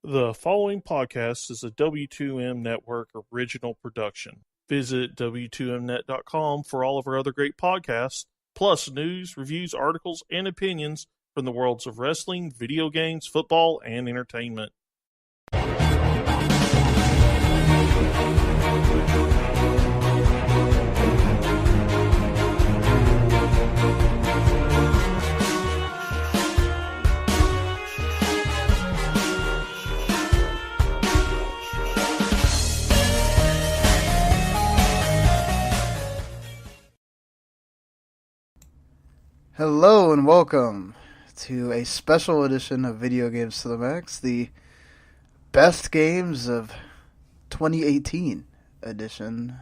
The following podcast is a W2M Network original production. Visit W2Mnet.com for all of our other great podcasts, plus news, reviews, articles, and opinions from the worlds of wrestling, video games, football, and entertainment. Hello and welcome to a special edition of Video Games to the Max, the best games of 2018 edition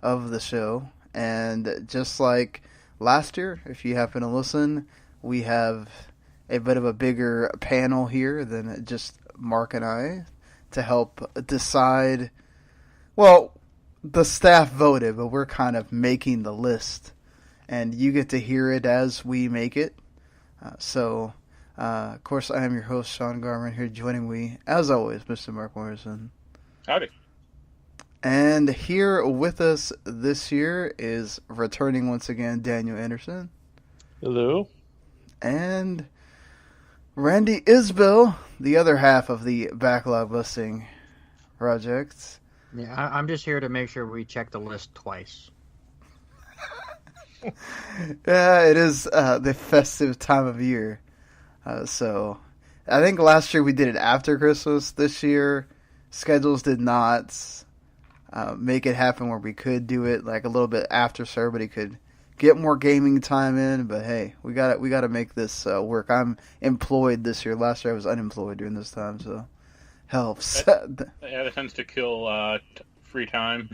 of the show. And just like last year, if you happen to listen, we have a bit of a bigger panel here than just Mark and I to help decide. Well, the staff voted, but we're kind of making the list. And you get to hear it as we make it. Of course, I am your host, Sean Garmer, and here joining me, as always, Mr. Marc Morrison. Howdy. And here with us this year is returning once again, Daniel Anderson. Hello. And Randy Isbelle, the other half of the Backlog Busting project. Yeah, I'm just here to make sure we check the list twice. Yeah, it is the festive time of year. So I think last year we did it after Christmas. This year, schedules did not make it happen where we could do it like a little bit after so everybody could get more gaming time in. But hey, we got to make this work. I'm employed this year. Last year I was unemployed during this time, so helps. That tends to kill free time.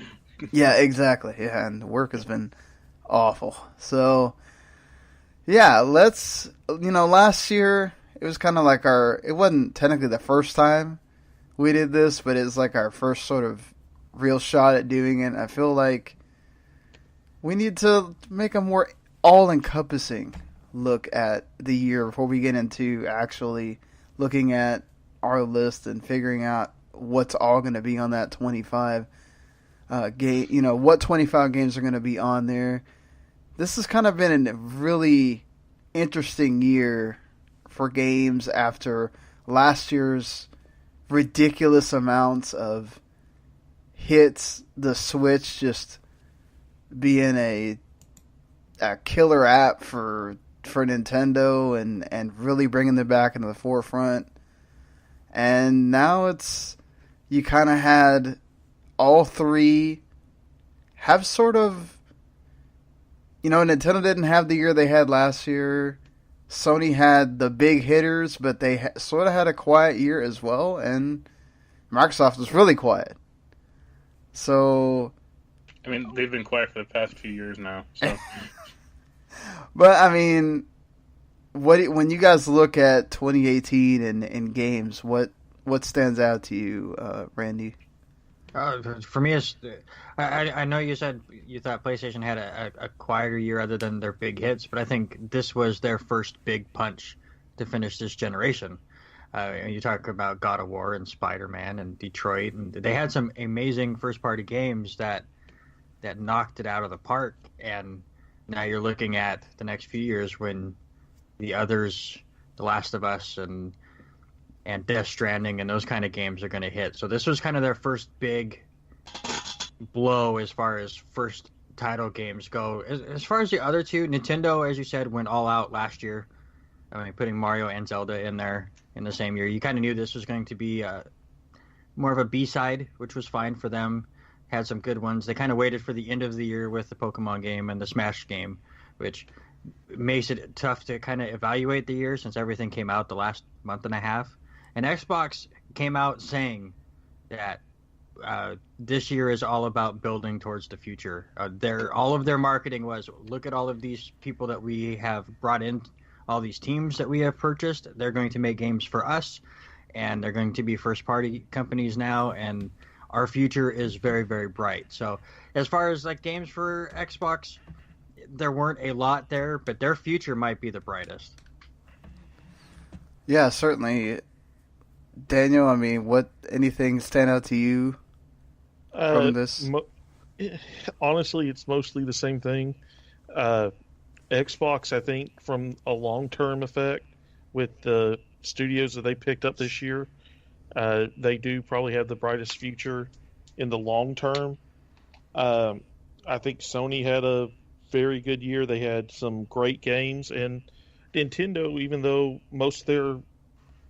Yeah, exactly. Yeah, and work has been awful. So, yeah, last year, it was kind of like it wasn't technically the first time we did this, but it's like our first sort of real shot at doing it. I feel like we need to make a more all-encompassing look at the year before we get into actually looking at our list and figuring out what's all going to be on that 25 game, what 25 games are going to be on there. This has kind of been a really interesting year for games after last year's ridiculous amounts of hits, the Switch just being a killer app for Nintendo and really bringing them back into the forefront. And now you kind of had all three have sort of, Nintendo didn't have the year they had last year. Sony had the big hitters, but they sort of had a quiet year as well. And Microsoft was really quiet. So, I mean, they've been quiet for the past few years now. So, but I mean, when you guys look at 2018 in games, what stands out to you, Randy? For me, I know you said you thought PlayStation had a quieter year other than their big hits, but I think this was their first big punch to finish this generation. You talk about God of War and Spider-Man and Detroit, and they had some amazing first-party games that knocked it out of the park, and now you're looking at the next few years when the others, The Last of Us and Death Stranding and those kind of games are going to hit. So this was kind of their first big blow as far as first title games go. As far as the other two, Nintendo, as you said, went all out last year. I mean, putting Mario and Zelda in there in the same year. You kind of knew this was going to be more of a B-side, which was fine for them. Had some good ones. They kind of waited for the end of the year with the Pokemon game and the Smash game, which makes it tough to kind of evaluate the year since everything came out the last month and a half. And Xbox came out saying that this year is all about building towards the future. All of their marketing was, look at all of these people that we have brought in, all these teams that we have purchased. They're going to make games for us, and they're going to be first-party companies now, and our future is very, very bright. So as far as like games for Xbox, there weren't a lot there, but their future might be the brightest. Yeah, certainly. Daniel, I mean, anything stand out to you from this? Honestly, it's mostly the same thing. Xbox, I think, from a long-term effect with the studios that they picked up this year, they do probably have the brightest future in the long term. I think Sony had a very good year. They had some great games, and Nintendo, even though most of their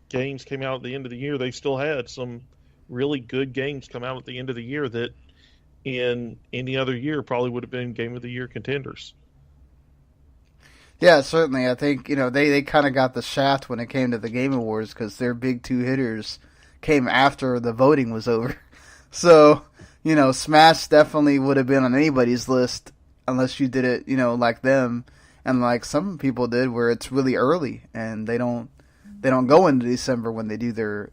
games came out at the end of the year, they still had some really good games come out at the end of the year that in any other year probably would have been Game of the Year contenders. Yeah, certainly. I think, they kind of got the shaft when it came to the Game Awards because their big two hitters came after the voting was over. So, Smash definitely would have been on anybody's list unless you did it, like them and like some people did where it's really early and they don't go into December when they do their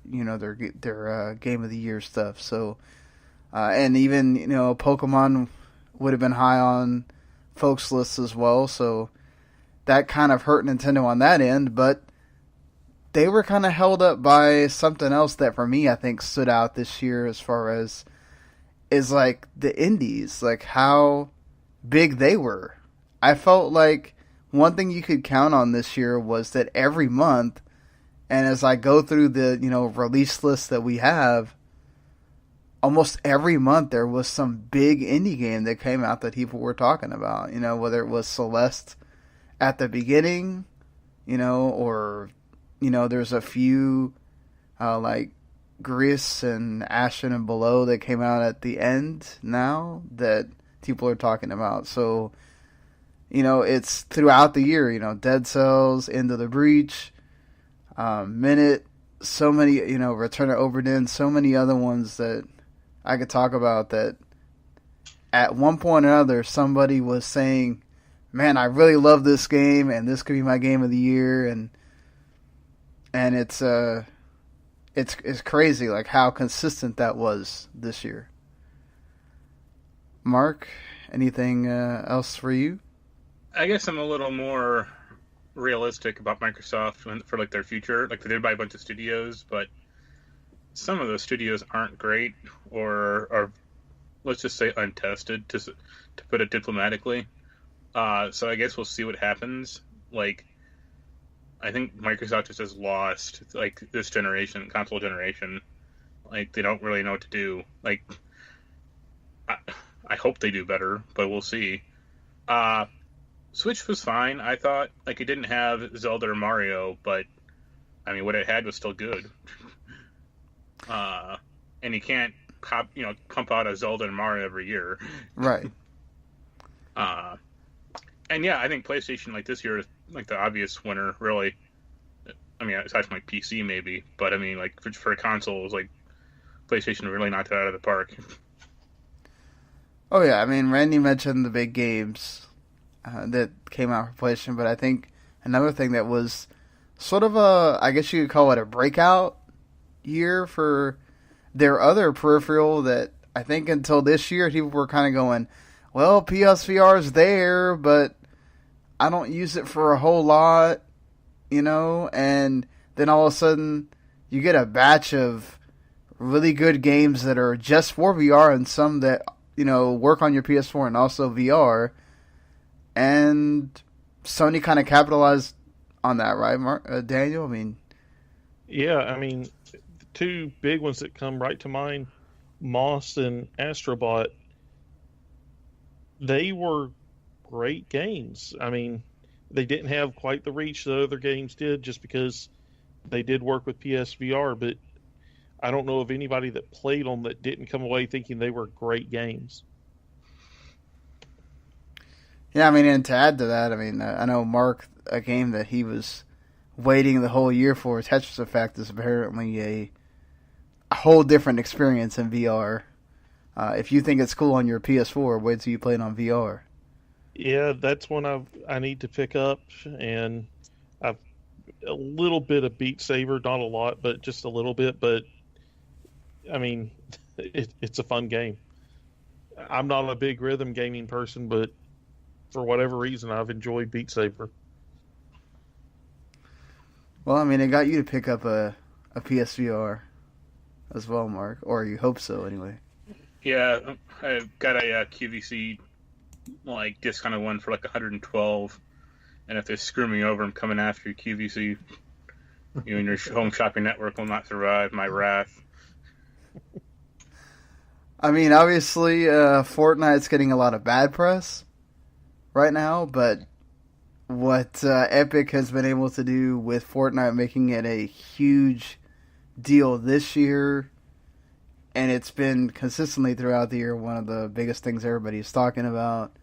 Game of the Year stuff. So, and even, Pokemon would have been high on folks' lists as well. So, that kind of hurt Nintendo on that end, but they were kind of held up by something else that for me I think stood out this year as far as is like the indies, like how big they were. I felt like one thing you could count on this year was that every month, and as I go through the release list that we have, almost every month there was some big indie game that came out that people were talking about, whether it was Celeste at the beginning, or, there's a few, like Gris and Ashen and Below that came out at the end now that people are talking about. So, it's throughout the year, Dead Cells, Into the Breach, Minute, so many, Return of Oberdin, so many other ones that I could talk about that at one point or another somebody was saying, man, I really love this game, and this could be my Game of the Year, and it's crazy, like how consistent that was this year. Mark, anything else for you? I guess I'm a little more realistic about Microsoft for like their future. Like they did buy a bunch of studios, but some of those studios aren't great, or are, let's just say, untested, to put it diplomatically. So I guess we'll see what happens. Like, I think Microsoft just has lost, like, this generation, console generation. Like, they don't really know what to do. Like, I hope they do better, but we'll see. Switch was fine, I thought. Like, it didn't have Zelda or Mario, but, I mean, what it had was still good. And you can't, pump out a Zelda and Mario every year. Right. And yeah, I think PlayStation, like, this year is like the obvious winner, really. I mean, aside from like PC maybe, but I mean, like for consoles, like PlayStation really knocked it out of the park. Oh yeah, I mean, Randy mentioned the big games that came out for PlayStation, but I think another thing that was sort of I guess you could call it a breakout year for their other peripheral that I think until this year people were kind of going, well, PSVR is there, but I don't use it for a whole lot, and then all of a sudden you get a batch of really good games that are just for VR and some that, work on your PS4 and also VR, and Sony kind of capitalized on that, right, Daniel? I mean... Yeah, I mean, the two big ones that come right to mind, Moss and Astrobot, they were great games. I mean, they didn't have quite the reach that other games did just because they did work with PSVR, but I don't know of anybody that played them that didn't come away thinking they were great games. Yeah, I mean, and to add to that, I mean, I know Mark, a game that he was waiting the whole year for, Tetris Effect, is apparently a whole different experience in VR. If you think it's cool on your PS4, wait till you play it on VR. Yeah, that's one I need to pick up, and I've a little bit of Beat Saber, not a lot, but just a little bit. But I mean, it's a fun game. I'm not a big rhythm gaming person, but for whatever reason, I've enjoyed Beat Saber. Well, I mean, it got you to pick up a PSVR. as well, Mark, or you hope so anyway. Yeah, I've got a QVC like discounted one for like 112, and if they screw me over, I'm coming after you, QVC. You and your home shopping network will not survive my wrath. I mean, obviously, Fortnite's getting a lot of bad press right now, but what Epic has been able to do with Fortnite, making it a huge deal this year, and it's been consistently throughout the year one of the biggest things everybody's talking about.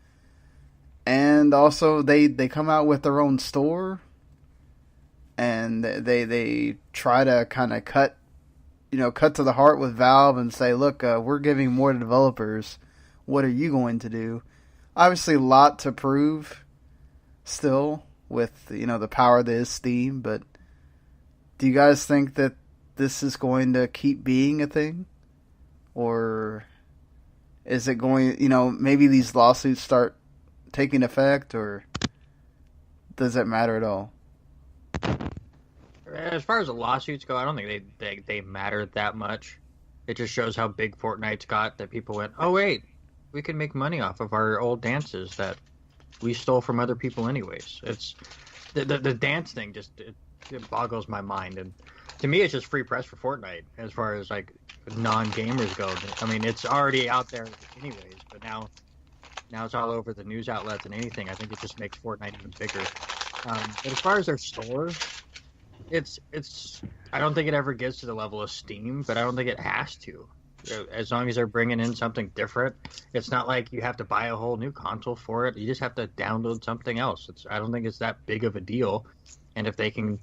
And also, they come out with their own store, and they try to kind of cut to the heart with Valve and say, look, we're giving more to developers. What are you going to do? Obviously, a lot to prove still with, the power that is Steam, but do you guys think that this is going to keep being a thing? Or is it going, maybe these lawsuits start taking effect, or does it matter at all? As far as the lawsuits go, I don't think they matter that much. It just shows how big Fortnite's got, that people went, oh wait, we can make money off of our old dances that we stole from other people anyways. It's the dance thing just it boggles my mind, and to me it's just free press for Fortnite as far as like non-gamers go. I mean, it's already out there anyways, but now it's all over the news outlets and anything. I think it just makes Fortnite even bigger. But as far as their store, it's I don't think it ever gets to the level of Steam, but I don't think it has to. As long as they're bringing in something different, it's not like you have to buy a whole new console for it. You just have to download something else. I don't think it's that big of a deal. And if they can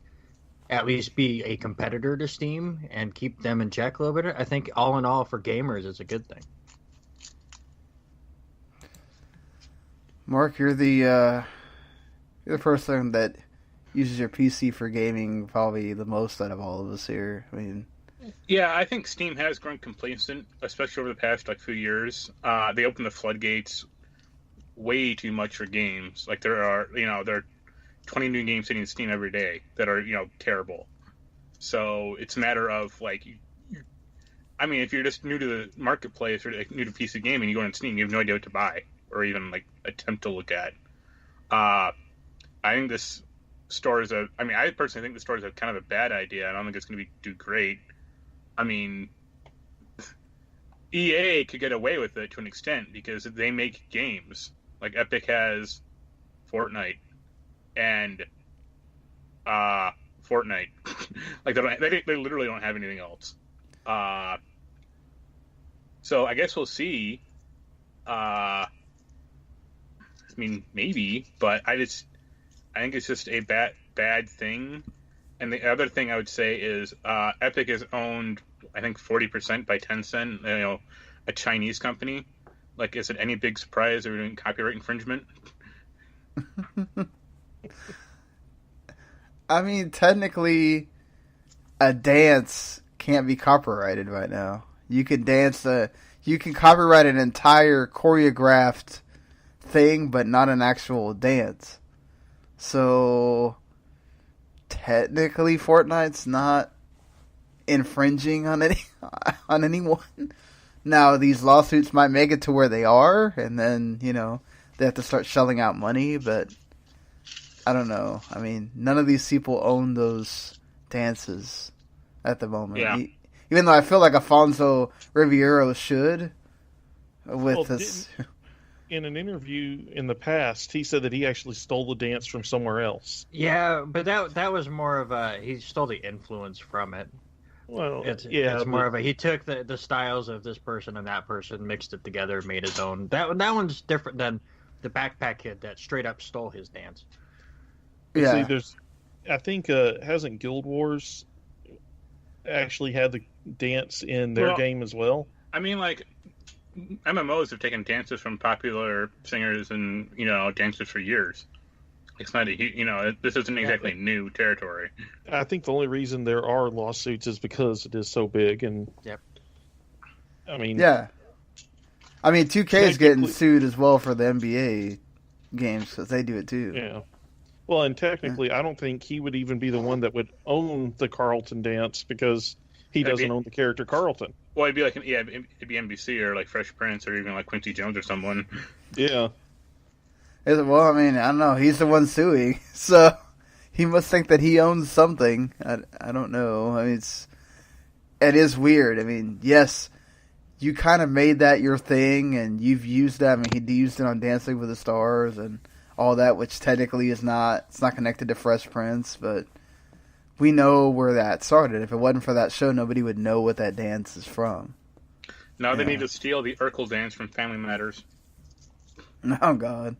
at least be a competitor to Steam and keep them in check a little bit, I think all in all for gamers, it's a good thing. Mark, you're the person that uses your PC for gaming probably the most out of all of us here. I mean, yeah, I think Steam has grown complacent, especially over the past few years. They opened the floodgates way too much for games. Like there are 20 new games hitting Steam every day that are terrible. So it's a matter of like, I mean, if you're just new to the marketplace or new to PC gaming, you go on Steam, you have no idea what to buy or even like attempt to look at. I think this store is I personally think the store is a kind of a bad idea. I don't think it's going to do great. I mean, EA could get away with it to an extent because they make games. Like Epic has Fortnite and Fortnite. Like they literally don't have anything else. So I guess we'll see. I mean, maybe, but I think it's just a bad thing. And the other thing I would say is Epic is owned, I think, 40% by Tencent, a Chinese company. Like, is it any big surprise they're doing copyright infringement? I mean, technically, a dance can't be copyrighted right now. You can copyright an entire choreographed thing, but not an actual dance. So technically, Fortnite's not infringing on anyone. Now, these lawsuits might make it to where they are, and then they have to start shelling out money. But I don't know. I mean, none of these people own those dances at the moment. Yeah. Even though I feel like Alfonso Ribeiro should. With this. In an interview in the past, he said that he actually stole the dance from somewhere else. Yeah, but that was more of he stole the influence from it. Well, it's yeah, more of he took the styles of this person and that person, mixed it together, made his own. That one's different than the Backpack Kid that straight up stole his dance. Yeah. See, I think hasn't Guild Wars actually had the dance in their game as well? I mean, like, MMOs have taken dances from popular singers and dancers for years. It's not this isn't exactly new territory. I think the only reason there are lawsuits is because it is so big, and yep. I mean, yeah. I mean, 2K is getting sued as well for the NBA games because they do it too. Yeah. Well, and technically, I don't think he would even be the one that would own the Carlton dance because He It'd doesn't be- own the character Carlton. Well, it'd be like it'd be NBC or like Fresh Prince or even like Quincy Jones or someone. Yeah. Well, I mean, I don't know. He's the one suing, so he must think that he owns something. I don't know. I mean, it is weird. I mean, yes, you kind of made that your thing, and you've used that. I mean, he used it on Dancing with the Stars and all that, which technically it's not connected to Fresh Prince, but we know where that started. If it wasn't for that show, nobody would know what that dance is from. Now they need to steal the Urkel dance from Family Matters. Oh, God.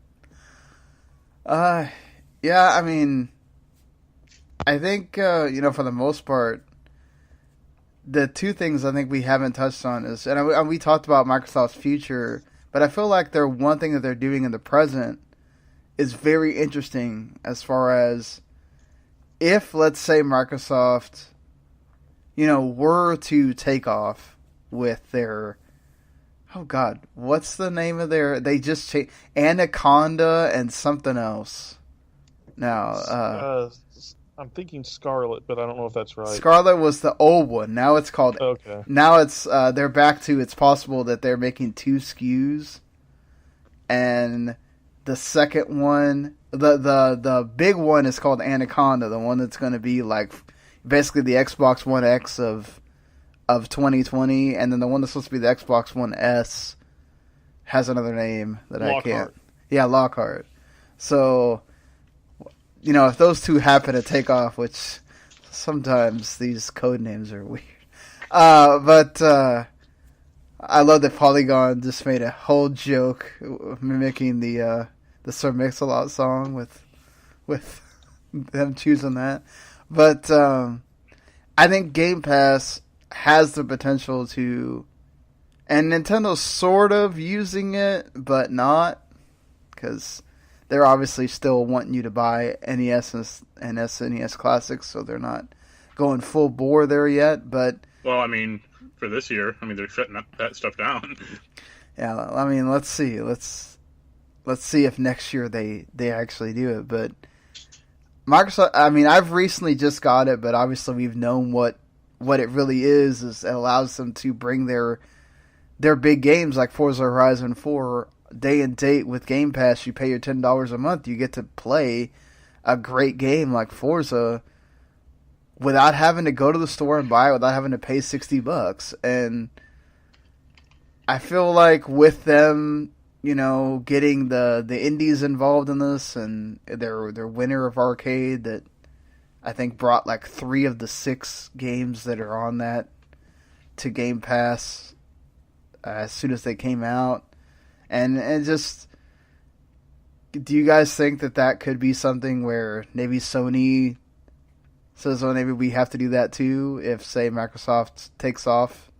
Yeah, I mean, I think, for the most part, the two things I think we haven't touched on is, and we talked about Microsoft's future, but I feel like one thing that they're doing in the present is very interesting as far as if, let's say, Microsoft, were to take off with their, oh God, what's the name of they just changed, Anaconda and something else. Now, I'm thinking Scarlet, but I don't know if that's right. Scarlet was the old one. Now it's called. Okay. Now it's they're back to. It's possible that they're making 2 SKUs, and the second one, the big one is called Anaconda. The one that's going to be like basically the Xbox One X of 2020, and then the one that's supposed to be the Xbox One S has another name that Lockhart. I can't. Yeah, Lockhart. So, if those two happen to take off, which sometimes these code names are weird. But I love that Polygon just made a whole joke mimicking the Sir Mix-a-Lot song with them choosing that. But I think Game Pass has the potential to, and Nintendo's sort of using it, but not, because they're obviously still wanting you to buy NES and SNES classics, so they're not going full bore there yet. But Well, I mean, for this year, they're shutting that stuff down. yeah, I mean, let's see. Let's see if next year they actually do it. But Microsoft, I mean, I've recently just got it, but obviously we've known what it really is it allows them to bring their big games like Forza Horizon 4 day and date with Game Pass. You pay your $10 a month, you get to play a great game like Forza without having to go to the store and buy it, without having to pay $60. And I feel like with them, getting the indies involved in this, and their winner of arcade that I think brought like 3 of the 6 games that are on that to Game Pass as soon as they came out. And just, do you guys think that could be something where maybe Sony says, well, maybe we have to do that too if, say, Microsoft takes off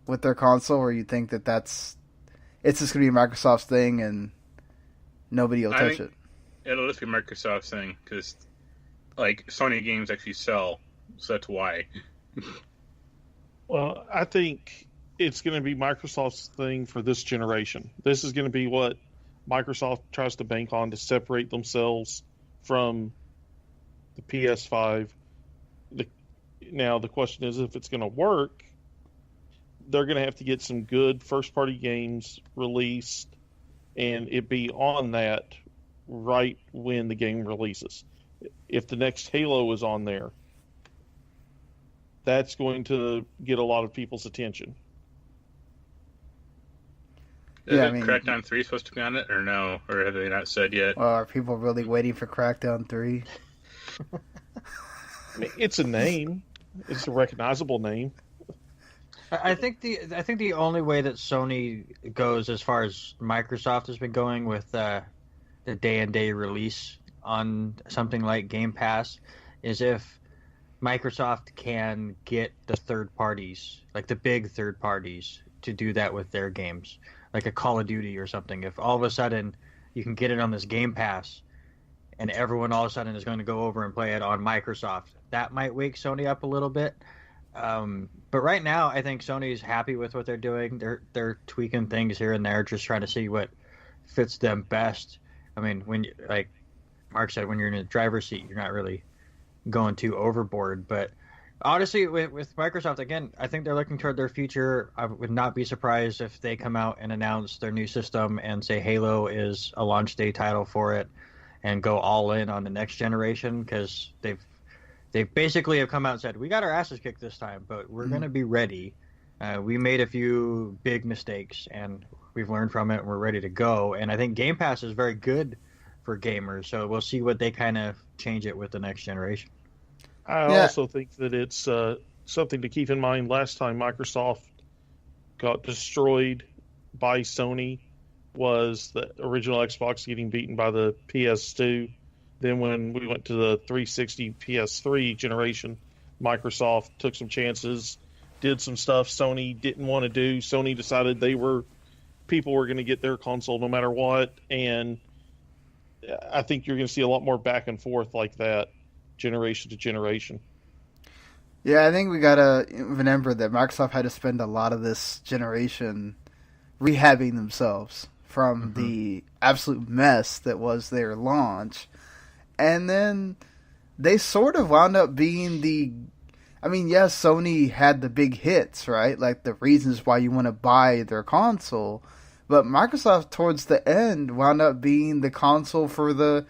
with their console? Or you think that it's just going to be Microsoft's thing and nobody will touch it? It'll just be Microsoft's thing, because like Sony games actually sell, so that's why. Well, I think it's going to be Microsoft's thing for this generation. This is going to be what Microsoft tries to bank on to separate themselves from the PS5. Now, the question is if it's going to work, they're going to have to get some good first-party games released and it be on that right when the game releases. If the next Halo is on there, that's going to get a lot of people's attention. Is Crackdown 3 supposed to be on it, or no? Or have they not said yet? Well, are people really waiting for Crackdown 3? It's a name. It's a recognizable name. I think the only way that Sony goes as far as Microsoft has been going with the day-and-day release on something like Game Pass is if Microsoft can get the third parties, like the big third parties, to do that with their games, like a Call of Duty or something. If all of a sudden you can get it on this Game Pass and everyone all of a sudden is going to go over and play it on Microsoft, that might wake Sony up a little bit. But right now, I think Sony's happy with what they're doing. They're tweaking things here and there, just trying to see what fits them best. I mean, like Mark said, when you're in a driver's seat, you're not really going too overboard. But Honestly, with Microsoft, again, I think they're looking toward their future. I would not be surprised if they come out and announce their new system and say Halo is a launch day title for it and go all in on the next generation, because they've basically have come out and said, we got our asses kicked this time, but we're going to be ready. We made a few big mistakes, and we've learned from it, and we're ready to go. And I think Game Pass is very good for gamers, so we'll see what they kind of change it with the next generation. I also think that it's something to keep in mind. Last time Microsoft got destroyed by Sony was the original Xbox getting beaten by the PS2. Then when we went to the 360 PS3 generation, Microsoft took some chances, did some stuff Sony didn't want to do. Sony decided people were going to get their console no matter what, and I think you're going to see a lot more back and forth like that, generation to generation. Yeah, I think we gotta remember that Microsoft had to spend a lot of this generation rehabbing themselves from the absolute mess that was their launch. And then they sort of wound up being yes, Sony had the big hits, right? Like the reasons why you want to buy their console. But Microsoft, towards the end, wound up being the console for the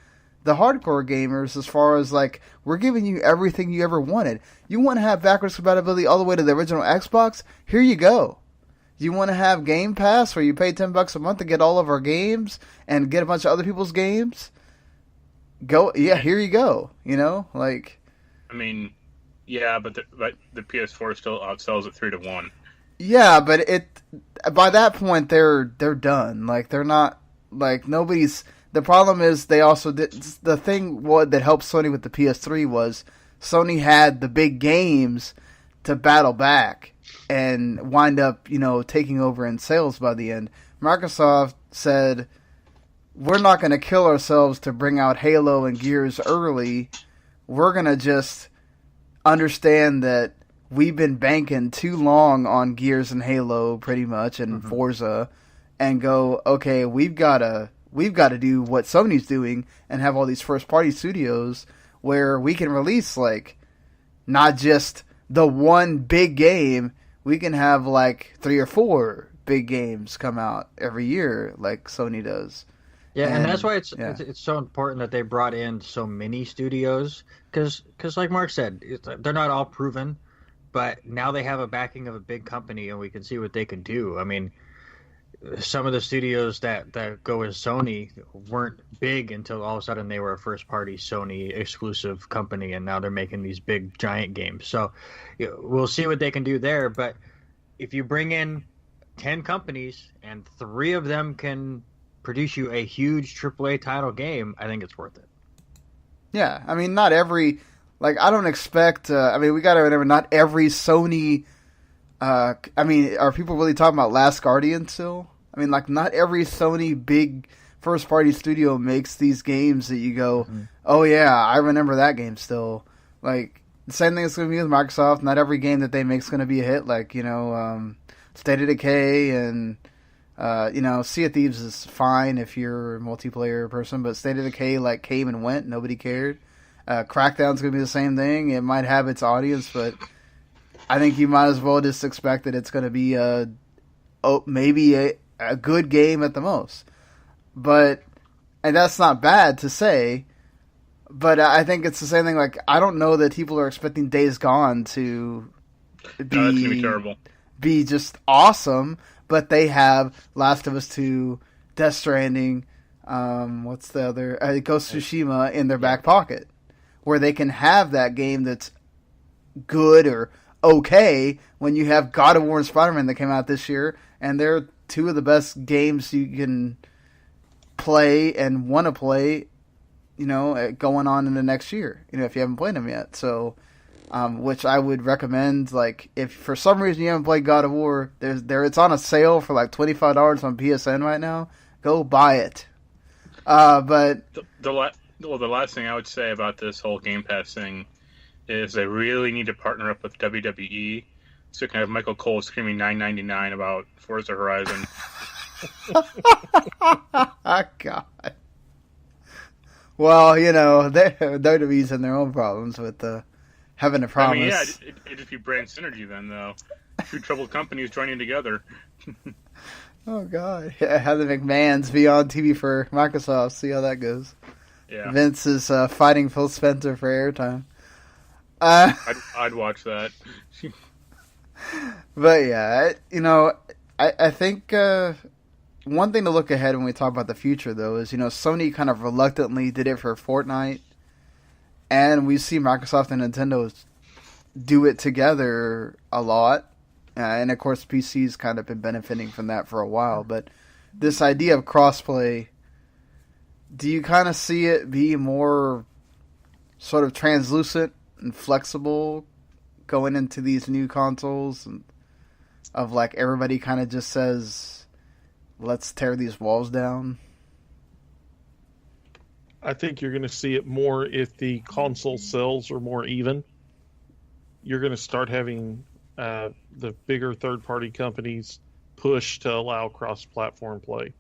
hardcore gamers, as far as, like, we're giving you everything you ever wanted. You want to have backwards compatibility all the way to the original Xbox? Here you go. You want to have Game Pass, where you pay $10 a month to get all of our games and get a bunch of other people's games? Here you go. You know, like. I mean, yeah, but the PS4 still outsells it 3-1. Yeah, but by that point they're done. Like, they're not, like, nobody's. The problem is they also did the thing that helped Sony with the PS3 was Sony had the big games to battle back and wind up, taking over in sales by the end. Microsoft said, we're not going to kill ourselves to bring out Halo and Gears early. We're going to just understand that we've been banking too long on Gears and Halo, pretty much, and Forza, and go, okay, we've got to do what Sony's doing and have all these first-party studios where we can release, like, not just the one big game. We can have, like, 3 or 4 big games come out every year like Sony does. Yeah, and that's why it's so important that they brought in so many studios, because like Mark said, they're not all proven, but now they have a backing of a big company, and we can see what they can do. I mean, some of the studios that go with Sony weren't big until all of a sudden they were a first-party Sony exclusive company, and now they're making these big, giant games. So we'll see what they can do there, but if you bring in 10 companies and 3 of them can produce you a huge AAA title game, I think it's worth it. Yeah, I mean, not every... Like, I don't expect... we got to remember, not every Sony... are people really talking about Last Guardian still? I mean, like, not every Sony big first-party studio makes these games that you go, oh, yeah, I remember that game still. Like, the same thing is going to be with Microsoft. Not every game that they make is going to be a hit. Like, State of Decay and, Sea of Thieves is fine if you're a multiplayer person, but State of Decay, like, came and went. Nobody cared. Crackdown's going to be the same thing. It might have its audience, but I think you might as well just expect that it's going to be maybe a good game at the most. And that's not bad to say, but I think it's the same thing. Like, I don't know that people are expecting Days Gone to that's going to be terrible. Be just awesome, but they have Last of Us 2, Death Stranding, what's the other? Ghost of Tsushima in their back pocket, where they can have that game that's good or okay when you have God of War and Spider-Man that came out this year, and they're 2 of the best games you can play and want to play, going on in the next year, if you haven't played them yet. So, which I would recommend, like, if for some reason you haven't played God of War, it's on a sale for like $25 on PSN right now. Go buy it. But the last thing I would say about this whole Game Pass thing is they really need to partner up with WWE so you can have Michael Cole screaming $9.99 about Forza Horizon. God. Well, WWE's having their own problems with having to I mean, yeah, promise. it'd just be brand synergy then, though. Two troubled companies joining together. Oh God, yeah, have the McMahons be on TV for Microsoft. See how that goes. Yeah, Vince is fighting Phil Spencer for airtime. I'd watch that. But yeah, I think one thing to look ahead when we talk about the future, though, is Sony kind of reluctantly did it for Fortnite, and we see Microsoft and Nintendo do it together a lot. And of course, PC's kind of been benefiting from that for a while. But this idea of crossplay, do you kind of see it be more sort of translucent and flexible going into these new consoles, and of like everybody kind of just says, let's tear these walls down? I think you're going to see it more if the console sales are more even. You're going to start having the bigger third-party companies push to allow cross-platform play.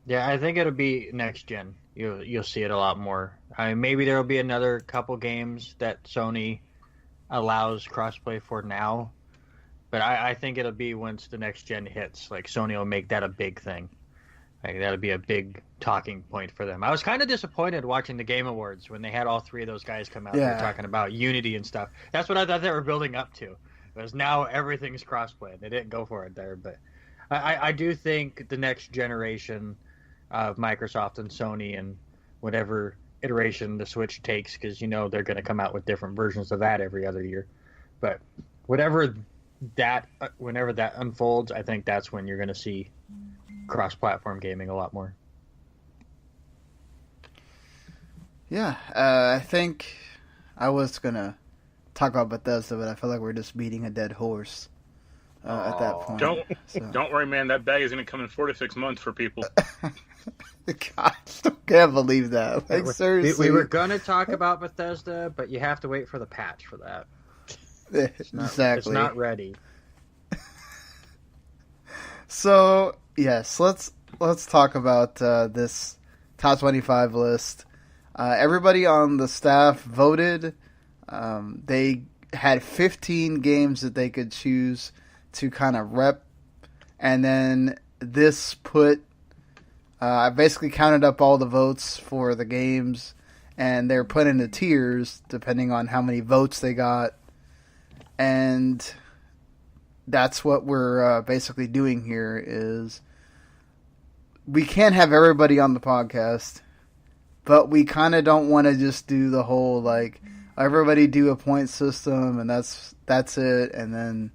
Yeah, I think it'll be next gen. You'll see it a lot more. Maybe there'll be another couple games that Sony allows crossplay for now, but I think it'll be once the next gen hits. Like Sony will make that a big thing. Like that'll be a big talking point for them. I was kind of disappointed watching the Game Awards when they had all three of those guys come out. Yeah. And talking about Unity and stuff. That's what I thought they were building up to. Because now everything's crossplay. They didn't go for it there, but I do think the next generation of Microsoft and Sony and whatever iteration the Switch takes, because they're going to come out with different versions of that every other year. But whenever that unfolds, I think that's when you're going to see cross-platform gaming a lot more. Yeah, I think I was gonna talk about Bethesda, but I feel like we're just beating a dead horse at that point. Don't worry, man. That bag is going to come in 4 to 6 months for people. God, I can't believe that. Like, seriously. We were going to talk about Bethesda, but you have to wait for the patch for that. Exactly. It's not ready. So, yes, let's talk about this top 25 list. Everybody on the staff voted. They had 15 games that they could choose to kind of rep. And then this put... I basically counted up all the votes for the games, and they're put into tiers depending on how many votes they got. And that's what we're basically doing here is we can't have everybody on the podcast, but we kind of don't want to just do the whole, like, everybody do a point system and that's it. And then,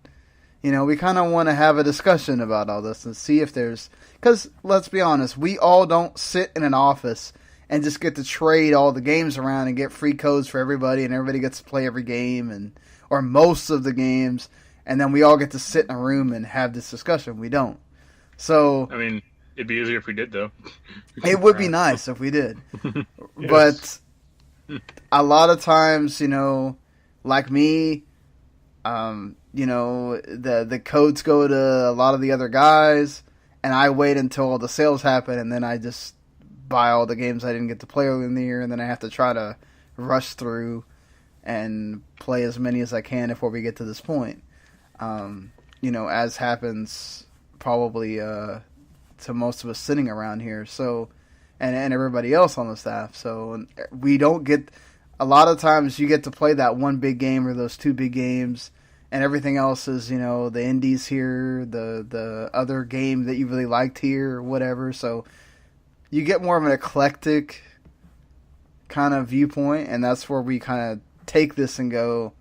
we kind of want to have a discussion about all this and see if there's... Because, let's be honest, we all don't sit in an office and just get to trade all the games around and get free codes for everybody, and everybody gets to play every game, or most of the games, and then we all get to sit in a room and have this discussion. We don't. So... I mean, it'd be easier if we did, though. It would be nice if we did. Yes. But a lot of times, like me, the codes go to a lot of the other guys, and I wait until all the sales happen, and then I just buy all the games I didn't get to play earlier in the year, and then I have to try to rush through and play as many as I can before we get to this point. As happens probably to most of us sitting around here, so and everybody else on the staff. So we don't get... A lot of times you get to play that one big game or those two big games, and everything else is, the indies here, the other game that you really liked here, or whatever. So you get more of an eclectic kind of viewpoint, and that's where we kind of take this and go,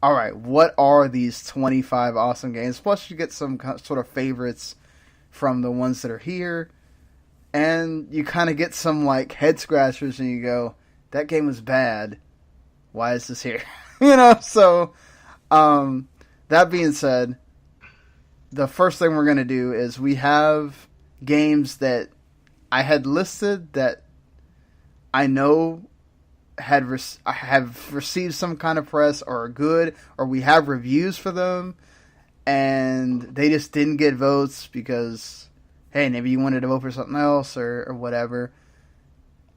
all right, what are these 25 awesome games? Plus you get some sort of favorites from the ones that are here, and you kind of get some like head scratchers, and you go, that game was bad. Why is this here? So that being said, the first thing we're going to do is we have games that I had listed that I know have received some kind of press or are good, or we have reviews for them, and they just didn't get votes because, hey, maybe you wanted to vote for something else or whatever.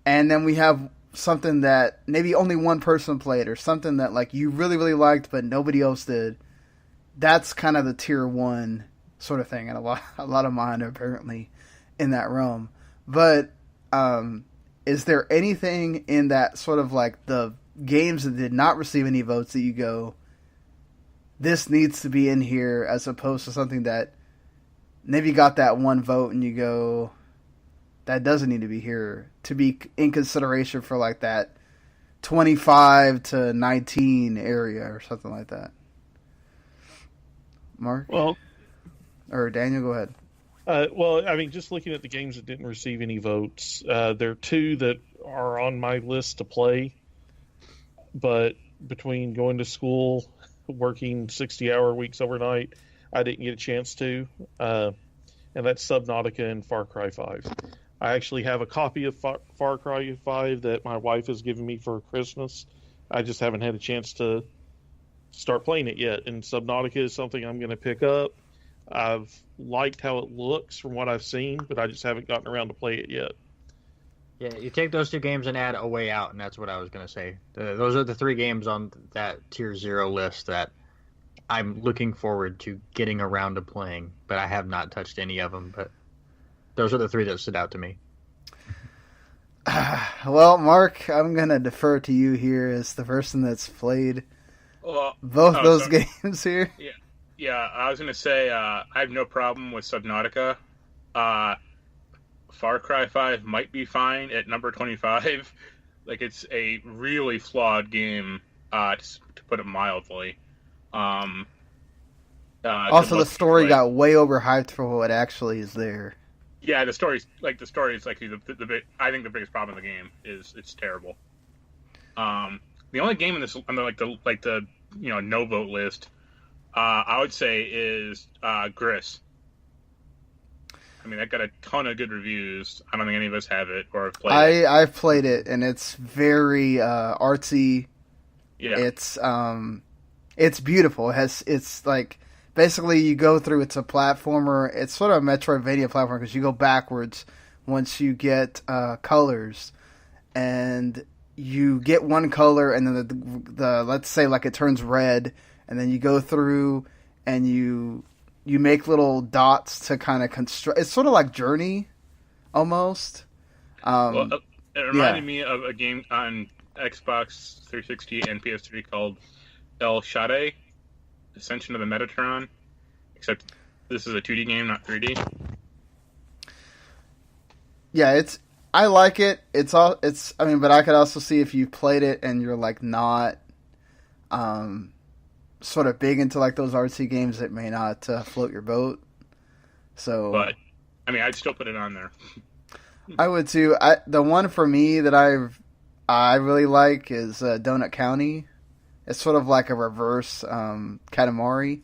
And then we have something that maybe only one person played, or something that like you really really liked but nobody else did. That's kind of the tier 1 sort of thing, and a lot of mine are apparently in that realm. But is there anything in that sort of like the games that did not receive any votes that you go, this needs to be in here, as opposed to something that maybe got that one vote and you go, that doesn't need to be here to be in consideration for like that 25 to 19 area or something like that? Mark? Well, or Daniel, go ahead. Well, I mean, just looking at the games that didn't receive any votes, there are 2 that are on my list to play, but between going to school, working 60-hour weeks overnight, I didn't get a chance to, and that's Subnautica and Far Cry 5. I actually have a copy of Far Cry 5 that my wife has given me for Christmas. I just haven't had a chance to start playing it yet, and Subnautica is something I'm going to pick up. I've liked how it looks from what I've seen, but I just haven't gotten around to play it yet. Yeah, you take those 2 games and add A Way Out, and that's what I was going to say. Those are the 3 games on that tier 0 list that I'm looking forward to getting around to playing, but I have not touched any of them. But those are the 3 that stood out to me. Well, Mark, I'm going to defer to you here as the person that's played both those games here. Yeah, I was going to say, I have no problem with Subnautica. Far Cry 5 might be fine at number 25. Like, it's a really flawed game, to put it mildly. Also, the story got way overhyped for what actually is there. Yeah, the story's like the I think the biggest problem in the game is it's terrible. The only game in this on the no vote list, I would say is Gris. I mean, that got a ton of good reviews. I don't think any of us have it or have played it. I've played it, and it's very artsy. Yeah, it's beautiful. It's like basically you go through. It's a platformer. It's sort of a Metroidvania platformer because you go backwards once you get colors, and you get one color, and then the let's say like it turns red, and then you go through and you make little dots to kind of construct. It's sort of like Journey, almost. It reminded me of a game on Xbox 360 and PS3 called El Shade, Ascension of the Metatron. Except this is a 2D game, not 3D. Yeah, I like it. I mean, but I could also see if you played it and you're like not sort of big into like those artsy games, it may not float your boat. So, but I mean, I'd still put it on there. I would too. The one for me that I really like is Donut County. It's sort of like a reverse Katamari,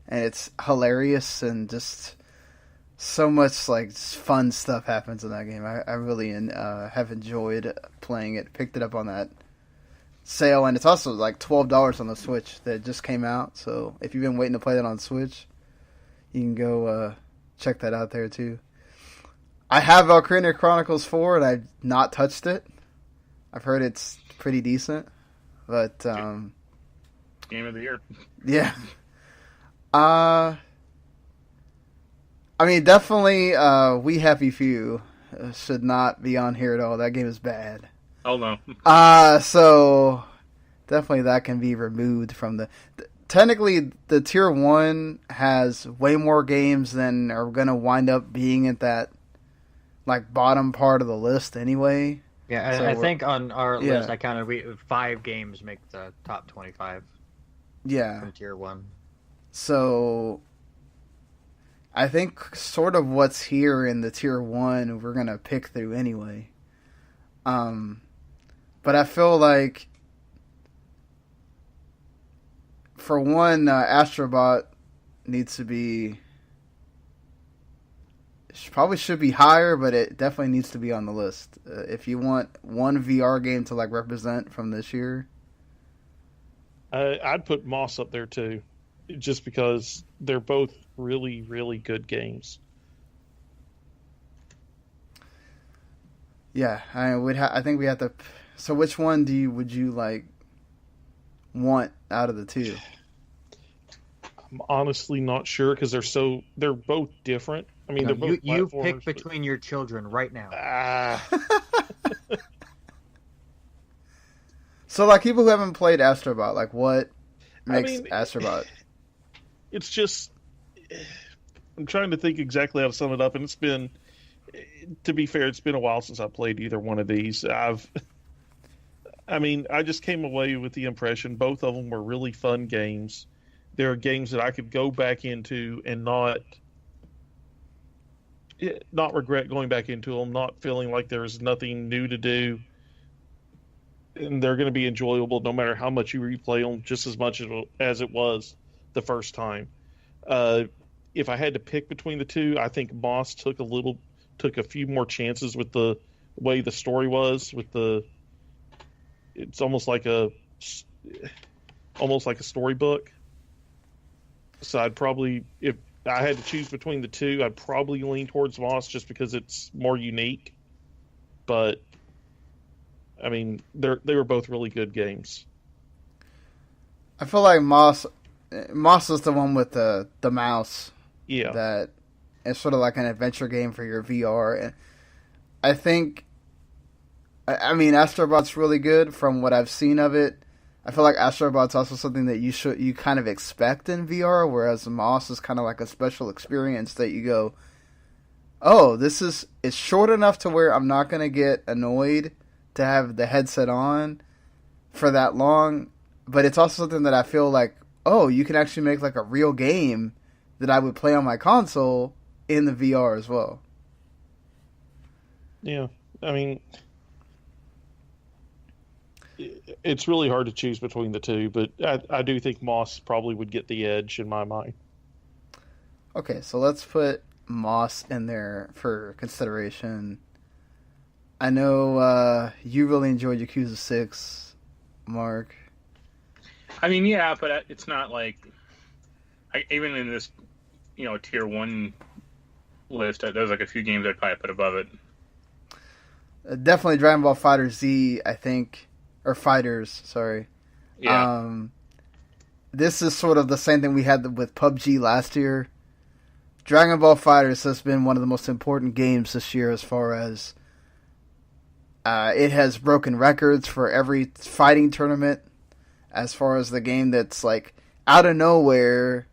and it's hilarious and just so much like fun stuff happens in that game. I really have enjoyed playing it. Picked it up on that sale, and it's also like $12 on the Switch that just came out. So if you've been waiting to play that on Switch, you can go check that out there too. I have Valkyria Chronicles 4, and I've not touched it. I've heard it's pretty decent, but game of the year. Yeah. I mean, definitely, We Happy Few should not be on here at all. That game is bad. Oh no. So definitely that can be removed from the. Technically, the tier 1 has way more games than are going to wind up being at that like bottom part of the list anyway. Yeah, so I think on our list, I counted 5 games make the top 25. Yeah. From tier 1. So I think sort of what's here in the tier 1 we're going to pick through anyway. But I feel like for one, Astrobot needs to be probably should be higher, but it definitely needs to be on the list. If you want one VR game to like represent from this year, I'd put Moss up there too, just because they're both really, really good games. Yeah, I think we have to. So which one would you like want out of the two? I'm honestly not sure because they're both different. I mean, No, they're both you platformers. pick between your children right now. So, like, people who haven't played Astrobot, like, what makes Astrobot? It's just, I'm trying to think exactly how to sum it up, and it's been, to be fair, it's been a while since I played either one of these. I just came away with the impression both of them were really fun games. They're games that I could go back into and not regret going back into them, not feeling like there's nothing new to do. And they're going to be enjoyable no matter how much you replay them, just as much as it was the first time. If I had to pick between the two, I think Moss took a few more chances with the way the story was. It's almost like a storybook. So I'd probably, if I had to choose between the two, I'd probably lean towards Moss just because it's more unique. But I mean, they were both really good games. I feel like Moss is the one with the mouse. Yeah. That it's sort of like an adventure game for your VR. And I think, Astrobot's really good from what I've seen of it. I feel like Astrobot's also something that you kind of expect in VR, whereas Moss is kind of like a special experience that you go, oh, it's short enough to where I'm not going to get annoyed to have the headset on for that long, but it's also something that I feel like, oh, you can actually make like a real game that I would play on my console in the VR as well. Yeah, I mean, it's really hard to choose between the two, but I do think Moss probably would get the edge in my mind. Okay, so let's put Moss in there for consideration. I know you really enjoyed Yakuza 6, Mark. I mean, yeah, but it's not like even in this, tier 1 list, there's like a few games I'd probably put above it. Definitely Dragon Ball Fighter Z, I think, or Fighters, sorry. Yeah. This is sort of the same thing we had with PUBG last year. Dragon Ball Fighters has been one of the most important games this year as far as it has broken records for every fighting tournament as far as the game that's like out of nowhere,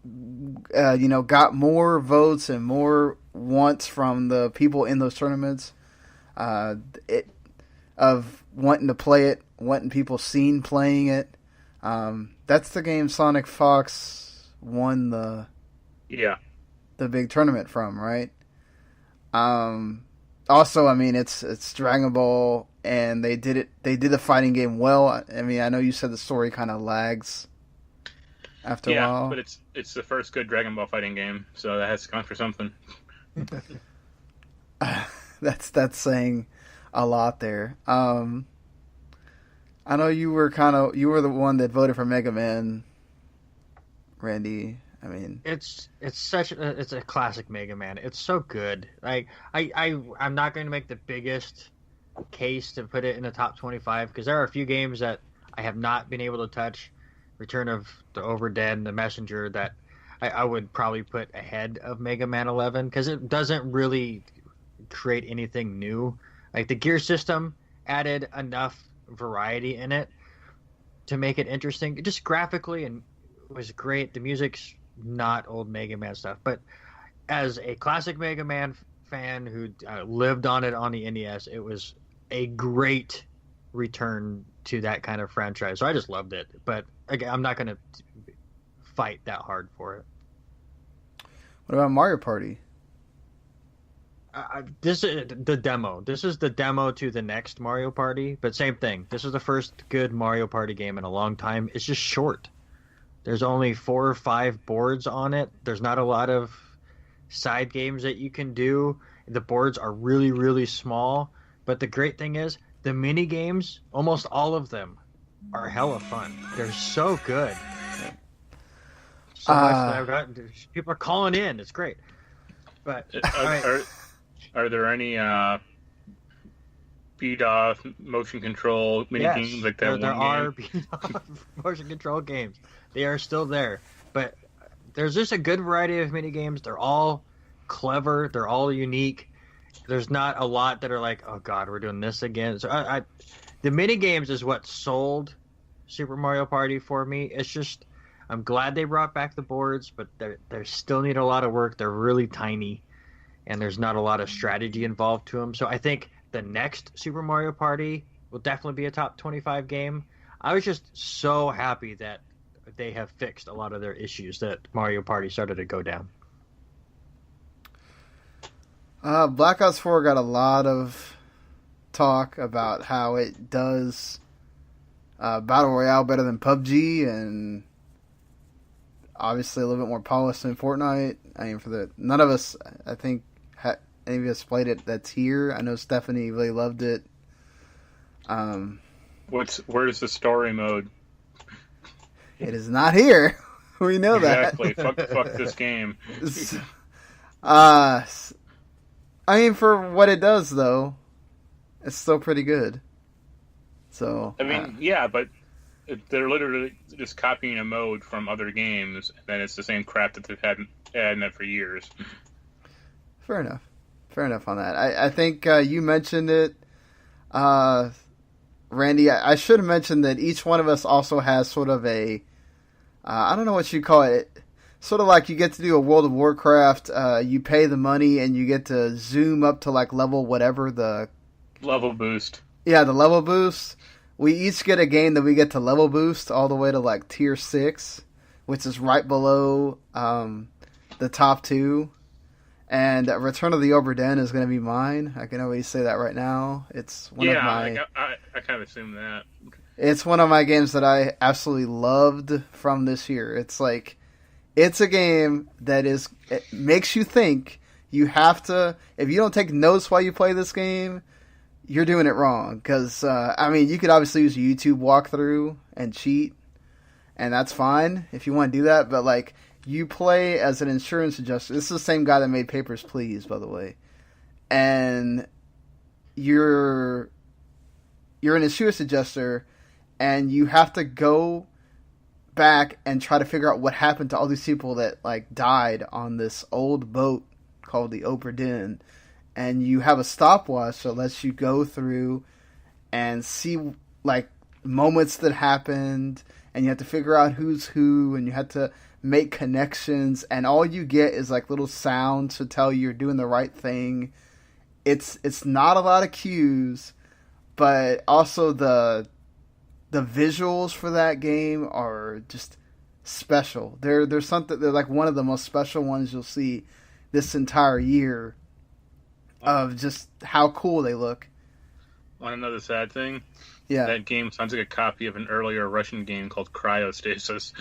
got more votes and more wants from the people in those tournaments. Of wanting to play it, wanting people seen playing it. That's the game Sonic Fox won the big tournament from, right? Also, it's Dragon Ball, and they did the fighting game well. I mean, I know you said the story kind of lags after a while. Yeah, but it's the first good Dragon Ball fighting game, so that has to count for something. That's saying a lot there. I know you were the one that voted for Mega Man, Randy. I mean, it's a classic Mega Man. It's so good. Like I'm not going to make the biggest case to put it in the top 25 because there are a few games that I have not been able to touch. Return of the Overdead and the Messenger that I would probably put ahead of Mega Man 11 because it doesn't really create anything new. Like the gear system added enough variety in it to make it interesting. Just graphically and was great. The music's not old Mega Man stuff, but as a classic Mega Man fan who lived on it on the NES, it was a great return to that kind of franchise. So I just loved it, but again, I'm not going to fight that hard for it. What about Mario Party? This is the demo. This is the demo to the next Mario Party, but same thing. This is the first good Mario Party game in a long time. It's just short. There's only 4 or 5 boards on it. There's not a lot of side games that you can do. The boards are really, really small. But the great thing is, the mini games, almost all of them, are hella fun. They're so good. So much that people are calling in. It's great. But are there any beat off motion control mini games like that. There are motion control games. They are still there, but there's just a good variety of mini games. They're all clever. They're all unique. There's not a lot that are like, oh god, we're doing this again. So the mini games is what sold Super Mario Party for me. It's just I'm glad they brought back the boards, but they still need a lot of work. They're really tiny, and there's not a lot of strategy involved to them. So I think the next Super Mario Party will definitely be a top 25 game. I was just so happy that they have fixed a lot of their issues that Mario Party started to go down. Black Ops 4 got a lot of talk about how it does Battle Royale better than PUBG, and obviously a little bit more polished than Fortnite. I mean, none of us, I think, any of us played it that's here. I know Stephanie really loved it. Where's the story mode? It is not here. We know exactly. that. Fuck this game. I mean, for what it does, though, it's still pretty good. So I mean, yeah, but they're literally just copying a mode from other games, and then it's the same crap that they've had in it for years. Fair enough on that. I think you mentioned it, Randy. I should have mentioned that each one of us also has sort of a, I don't know what you call it, sort of like you get to do a World of Warcraft, you pay the money and you get to zoom up to like level whatever the... Level boost. Yeah, the level boost. We each get a game that we get to level boost all the way to like tier 6, which is right below the top 2. And Return of the Obra Dinn is going to be mine. I can always say that right now. It's one of my... I kind of assumed that. It's one of my games that I absolutely loved from this year. It's like... It's a game that it makes you think. You have to... If you don't take notes while you play this game, you're doing it wrong. Because, I mean, you could obviously use a YouTube walkthrough and cheat. And that's fine if you want to do that. But, like... You play as an insurance adjuster. This is the same guy that made Papers, Please, by the way. And you're an insurance adjuster, and you have to go back and try to figure out what happened to all these people that like died on this old boat called the Obra Dinn. And you have a stopwatch that lets you go through and see like moments that happened, and you have to figure out who's who, and you have to make connections, and all you get is like little sounds to tell you you're doing the right thing. It's not a lot of cues, but also the visuals for that game are just special. They're like one of the most special ones you'll see this entire year of just how cool they look. Want another sad thing? Yeah. That game sounds like a copy of an earlier Russian game called Cryostasis.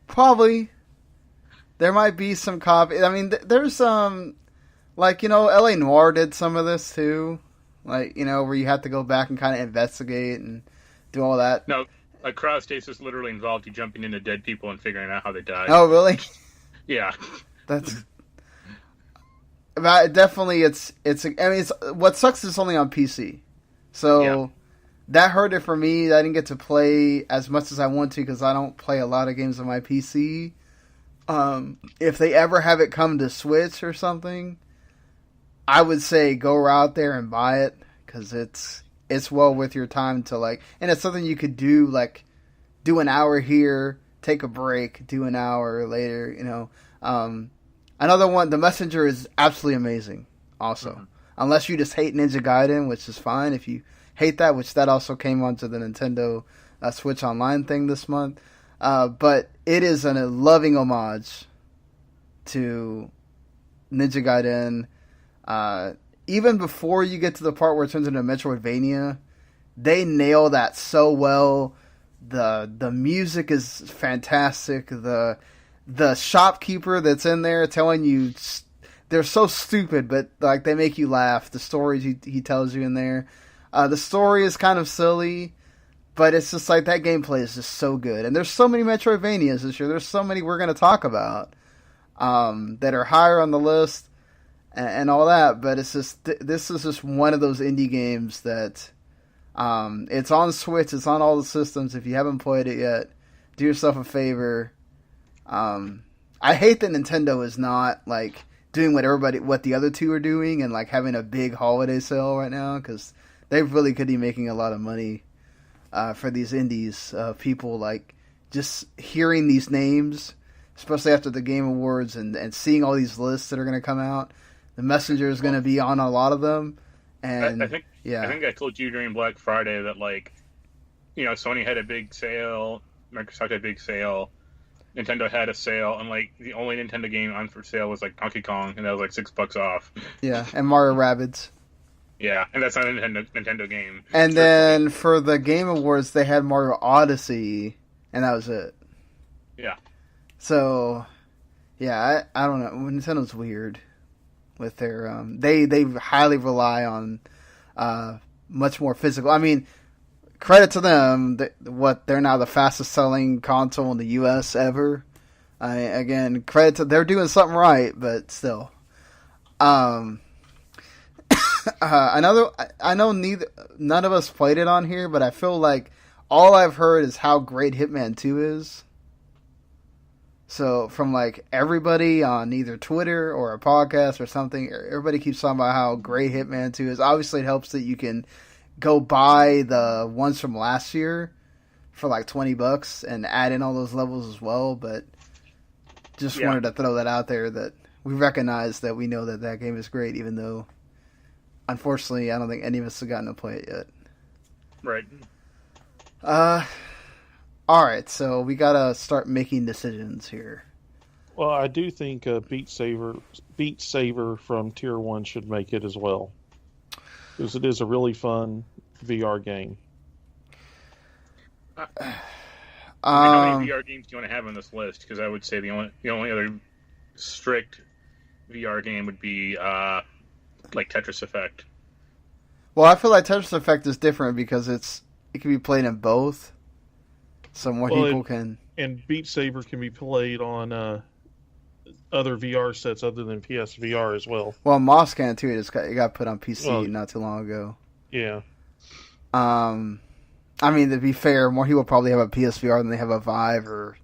Probably. There might be some copy. I mean, there's some, like, L.A. Noire did some of this too. Like, where you have to go back and kind of investigate and do all that. No, like Cryostasis literally involved you jumping into dead people and figuring out how they died. Oh, really? Yeah. That's... But definitely, what sucks is it's only on PC. So... Yeah. That hurt it for me. I didn't get to play as much as I want to because I don't play a lot of games on my PC. If they ever have it come to Switch or something, I would say go out there and buy it because it's well worth your time to like, and it's something you could do like do an hour here, take a break, do an hour later. Another one, The Messenger, is absolutely amazing. Also, unless you just hate Ninja Gaiden, which is fine if you hate that, which that also came onto the Nintendo Switch Online thing this month. But it is a loving homage to Ninja Gaiden. Even before you get to the part where it turns into Metroidvania, they nail that so well. The music is fantastic. The shopkeeper that's in there telling you, they're so stupid, but like they make you laugh. The stories he tells you in there. The story is kind of silly, but it's just like that gameplay is just so good. And there's so many Metroidvanias this year. There's so many we're going to talk about that are higher on the list. and all that. But it's just this is just one of those indie games that it's on Switch, it's on all the systems. If you haven't played it yet, do yourself a favor. I hate that Nintendo is not like doing what the other two are doing and like having a big holiday sale right now, because they really could be making a lot of money for these indies. People like just hearing these names, especially after the Game Awards and seeing all these lists that are going to come out. The Messenger is going to be on a lot of them. And I think I told you during Black Friday that, like, you know, Sony had a big sale, Microsoft had a big sale, Nintendo had a sale, and like the only Nintendo game on for sale was like Donkey Kong, and that was like $6 off. Yeah, and Mario Rabbids. Yeah, and that's not a Nintendo game. And then for the Game Awards, they had Mario Odyssey, and that was it. Yeah. So, yeah, I don't know. Nintendo's weird with their they highly rely on much more physical. I mean, credit to them. They're now the fastest selling console in the U.S. ever. Again, credit to they're doing something right, but still. I know none of us played it on here, but I feel like all I've heard is how great Hitman 2 is. So from like everybody on either Twitter or a podcast or something, everybody keeps talking about how great Hitman 2 is. Obviously, it helps that you can go buy the ones from last year for like $20 and add in all those levels as well. But just wanted to throw that out there that we recognize that we know that that game is great, even though unfortunately I don't think any of us have gotten to play it yet. Right. Alright, so we gotta start making decisions here. Well, I do think Beat Saber from Tier 1 should make it as well. Because it is a really fun VR game. How many VR games do you want to have on this list? Because I would say the only other strict VR game would be like Tetris Effect. Well, I feel like Tetris Effect is different because it can be played in both. So more people can... And Beat Saber can be played on other VR sets other than PSVR as well. Well, Moss can too. It got put on PC not too long ago. Yeah. I mean, to be fair, more people probably have a PSVR than they have a Vive, or...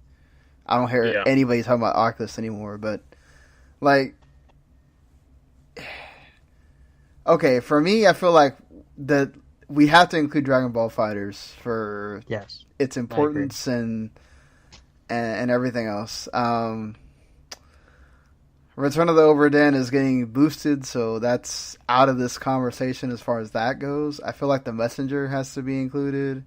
I don't hear anybody talking about Oculus anymore, but... Like... Okay, for me, I feel like that we have to include Dragon Ball FighterZ for its importance and everything else. Return of the Obra Dinn is getting boosted, so that's out of this conversation as far as that goes. I feel like the Messenger has to be included.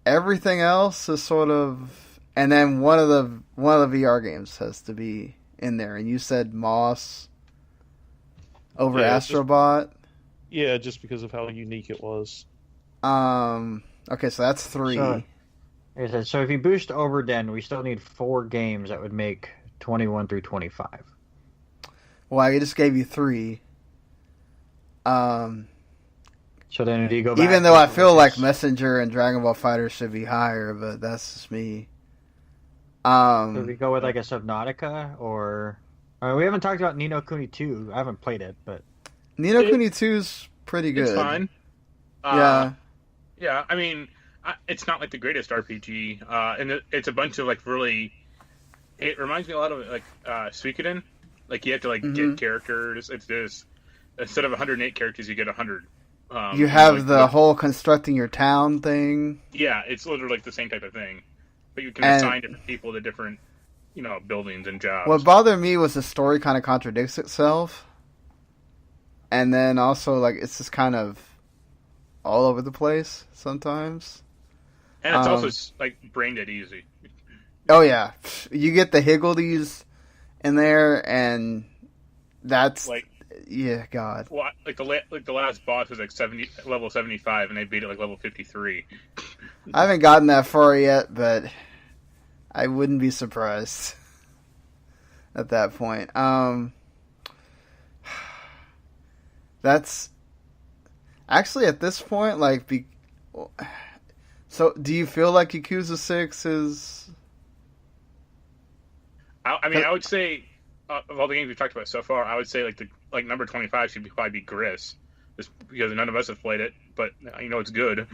Everything else is sort of, and then one of the VR games has to be in there. And you said Moss over Astrobot. Just because of how unique it was. Okay, so that's 3. So if you boost Obra Dinn, we still need 4 games that would make 21 through 25. Well, I just gave you 3. So then do you go back? Even though I feel like Messenger and Dragon Ball FighterZ should be higher, but that's just me. So we go with like a Subnautica, or we haven't talked about Ni no Kuni 2. I haven't played it, but Ni no Kuni 2 is pretty good. It's fine. Yeah. I mean, it's not like the greatest RPG, and it's a bunch of like really. It reminds me a lot of like Suikoden. Like you have to like get characters. It's this instead of 108 characters, you get 100. You have the whole constructing your town thing. Yeah, it's literally like the same type of thing, but you can assign different people to different, buildings and jobs. What bothered me was the story kind of contradicts itself, and then also like it's just kind of all over the place sometimes. And it's also like brain dead easy. Oh yeah, you get the higgledies in there, and that's like God. Well, like the last boss was like level 75, and they beat it like level 53. I haven't gotten that far yet, but I wouldn't be surprised at that point. That's actually at this point like. So, do you feel like Yakuza 6 is? I mean, I would say of all the games we've talked about so far, I would say like number 25 should probably be Gris, just because none of us have played it, but it's good.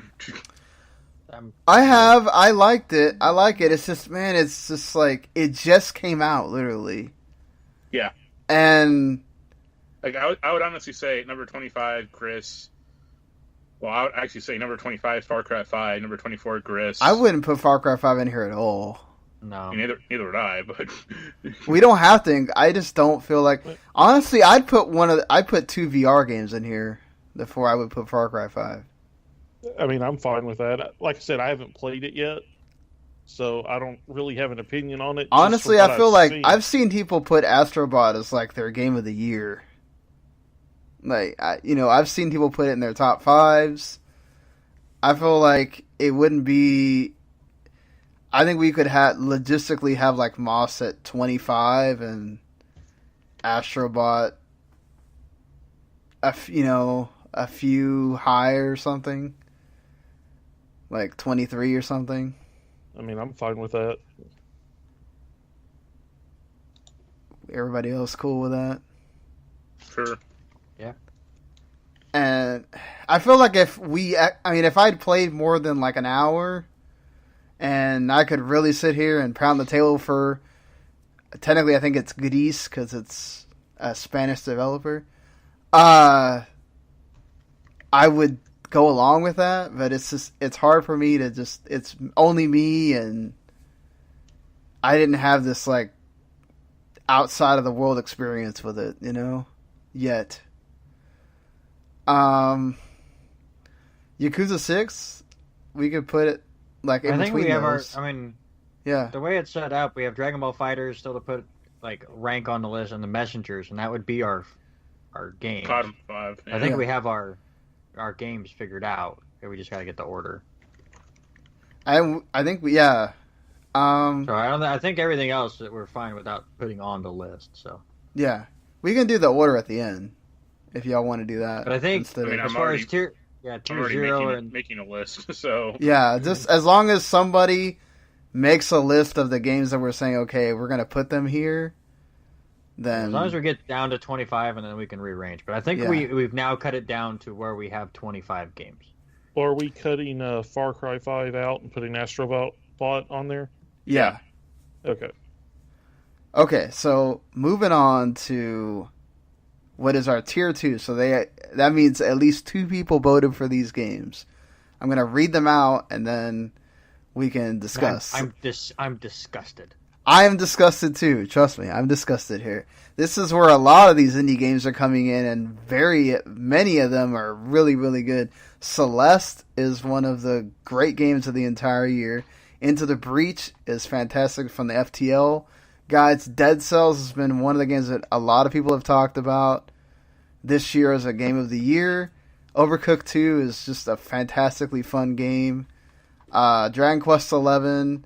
I liked it. I like it. It's just, man, it's just like it just came out literally. Yeah. And like I would honestly say number 25 Gris. Well, I would actually say number 25 Far Cry 5, number 24 Gris. I wouldn't put Far Cry 5 in here at all. No. Neither would I, but we don't have to. I just don't feel like, honestly, I'd put two VR games in here before I would put Far Cry 5. I mean, I'm fine with that. Like I said, I haven't played it yet, so I don't really have an opinion on it. Honestly, I feel like I've seen people put Astrobot as like their game of the year. Like, I've seen people put it in their top 5s. I feel like it wouldn't be. I think we could logistically have like Moss at 25 and Astrobot, a few higher or something, like 23 or something. I mean, I'm fine with that. Everybody else cool with that? Sure. Yeah. And I feel like if I'd played more than like an hour, and I could really sit here and pound the table for, technically I think it's Gris because it's a Spanish developer, I would go along with that, but it's hard for me to it's only me, and I didn't have this like outside of the world experience with it, yet. Yakuza 6, we could put it like in between those. Yeah. The way it's set up, we have Dragon Ball FighterZ still to put like rank on the list, and the Messengers, and that would be our games. Bottom 5. Yeah. I think we have our games figured out. We just got to get the order. I think yeah. So I think everything else that we're fine without putting on the list. So yeah, we can do the order at the end if y'all want to do that. But I think as far as tier I'm 0 making a list. So yeah, just as long as somebody makes a list of the games that we're saying, okay, we're gonna put them here. Then as long as we get down to 25, and then we can rearrange. But I think we've now cut it down to where we have 25 games. Or are we cutting Far Cry 5 out and putting Astrobot on there? Yeah. Okay. Okay, so moving on to what is our tier 2. So that means at least 2 people voted for these games. I'm going to read them out, and then we can discuss. I'm disgusted. I am disgusted too. Trust me, I'm disgusted here. This is where a lot of these indie games are coming in, and very many of them are really, really good. Celeste is one of the great games of the entire year. Into the Breach is fantastic from the FTL guys. Dead Cells has been one of the games that a lot of people have talked about this year as a game of the year. Overcooked 2 is just a fantastically fun game. Dragon Quest XI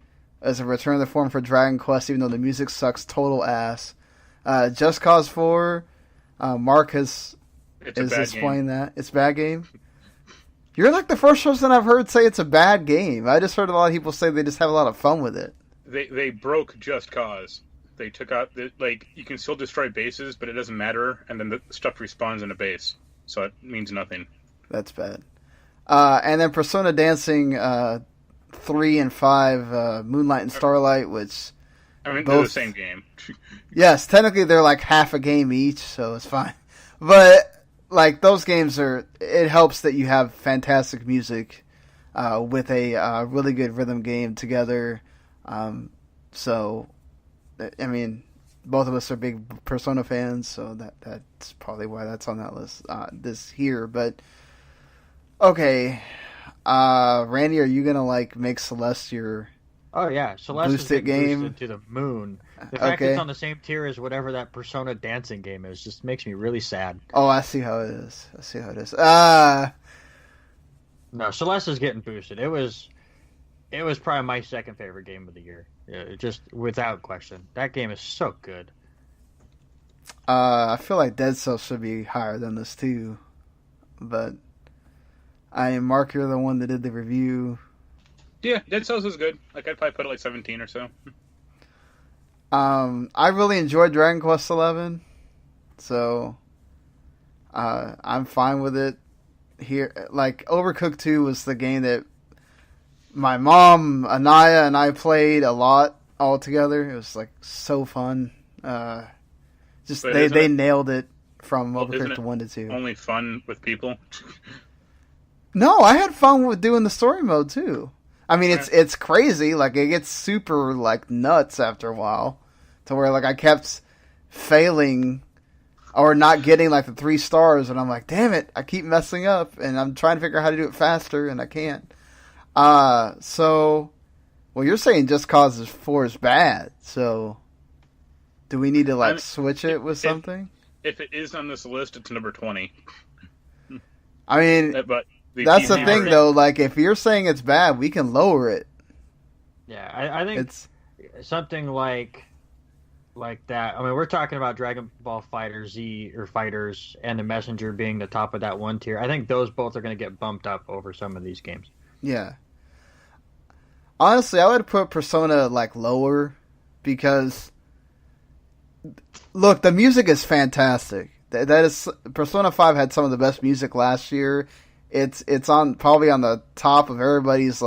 is a return to the form for Dragon Quest, even though the music sucks total ass. Just Cause 4, Mark is explaining that. It's a bad game? You're like the first person I've heard say it's a bad game. I just heard a lot of people say they just have a lot of fun with it. They broke Just Cause. They took out you can still destroy bases, but it doesn't matter, and then the stuff respawns in a base, so it means nothing. That's bad. And then Persona Dancing 3 and 5, Moonlight and Starlight, which they're the same game. Yes, technically they're like half a game each, so it's fine. But like those games it helps that you have fantastic music with a really good rhythm game together. So, I mean, both of us are big Persona fans, so that's probably why that's on that list this here. But okay, Randy, are you gonna make Celeste your? Oh yeah, Celeste boosted game boosted to the moon. The fact it's on the same tier as whatever that Persona dancing game is just makes me really sad. Oh, I see how it is. No, Celeste is getting boosted. It was probably my second favorite game of the year, just without question. That game is so good. I feel like Dead Cells should be higher than this too, but Mark, you're the one that did the review. Yeah, Dead Cells is good. I'd probably put it 17 or so. I really enjoyed Dragon Quest XI, so I'm fine with it. Here, like Overcooked 2 was the game that my mom, Anaya, and I played a lot all together. It was like so fun. Just they nailed it from Overcooked 1 to 2. Only fun with people? No, I had fun with doing the story mode too. I mean, it's crazy. Like it gets super like nuts after a while, to where like I kept failing or not getting like the 3 stars, and I'm like, damn it, I keep messing up, and I'm trying to figure out how to do it faster, and I can't. So, well, you're saying Just Cause 4 is bad, so do we need to switch it with something? If it is on this list, it's number 20. I mean, but that's the thing, though. Like, if you're saying it's bad, we can lower it. Yeah, I think it's something like that. I mean, we're talking about Dragon Ball Fighter Z or Fighters and the Messenger being the top of that 1 tier. I think those both are going to get bumped up over some of these games. Yeah. Honestly, I would put Persona lower because look, the music is fantastic. That is Persona 5 had some of the best music last year. It's probably on the top of everybody's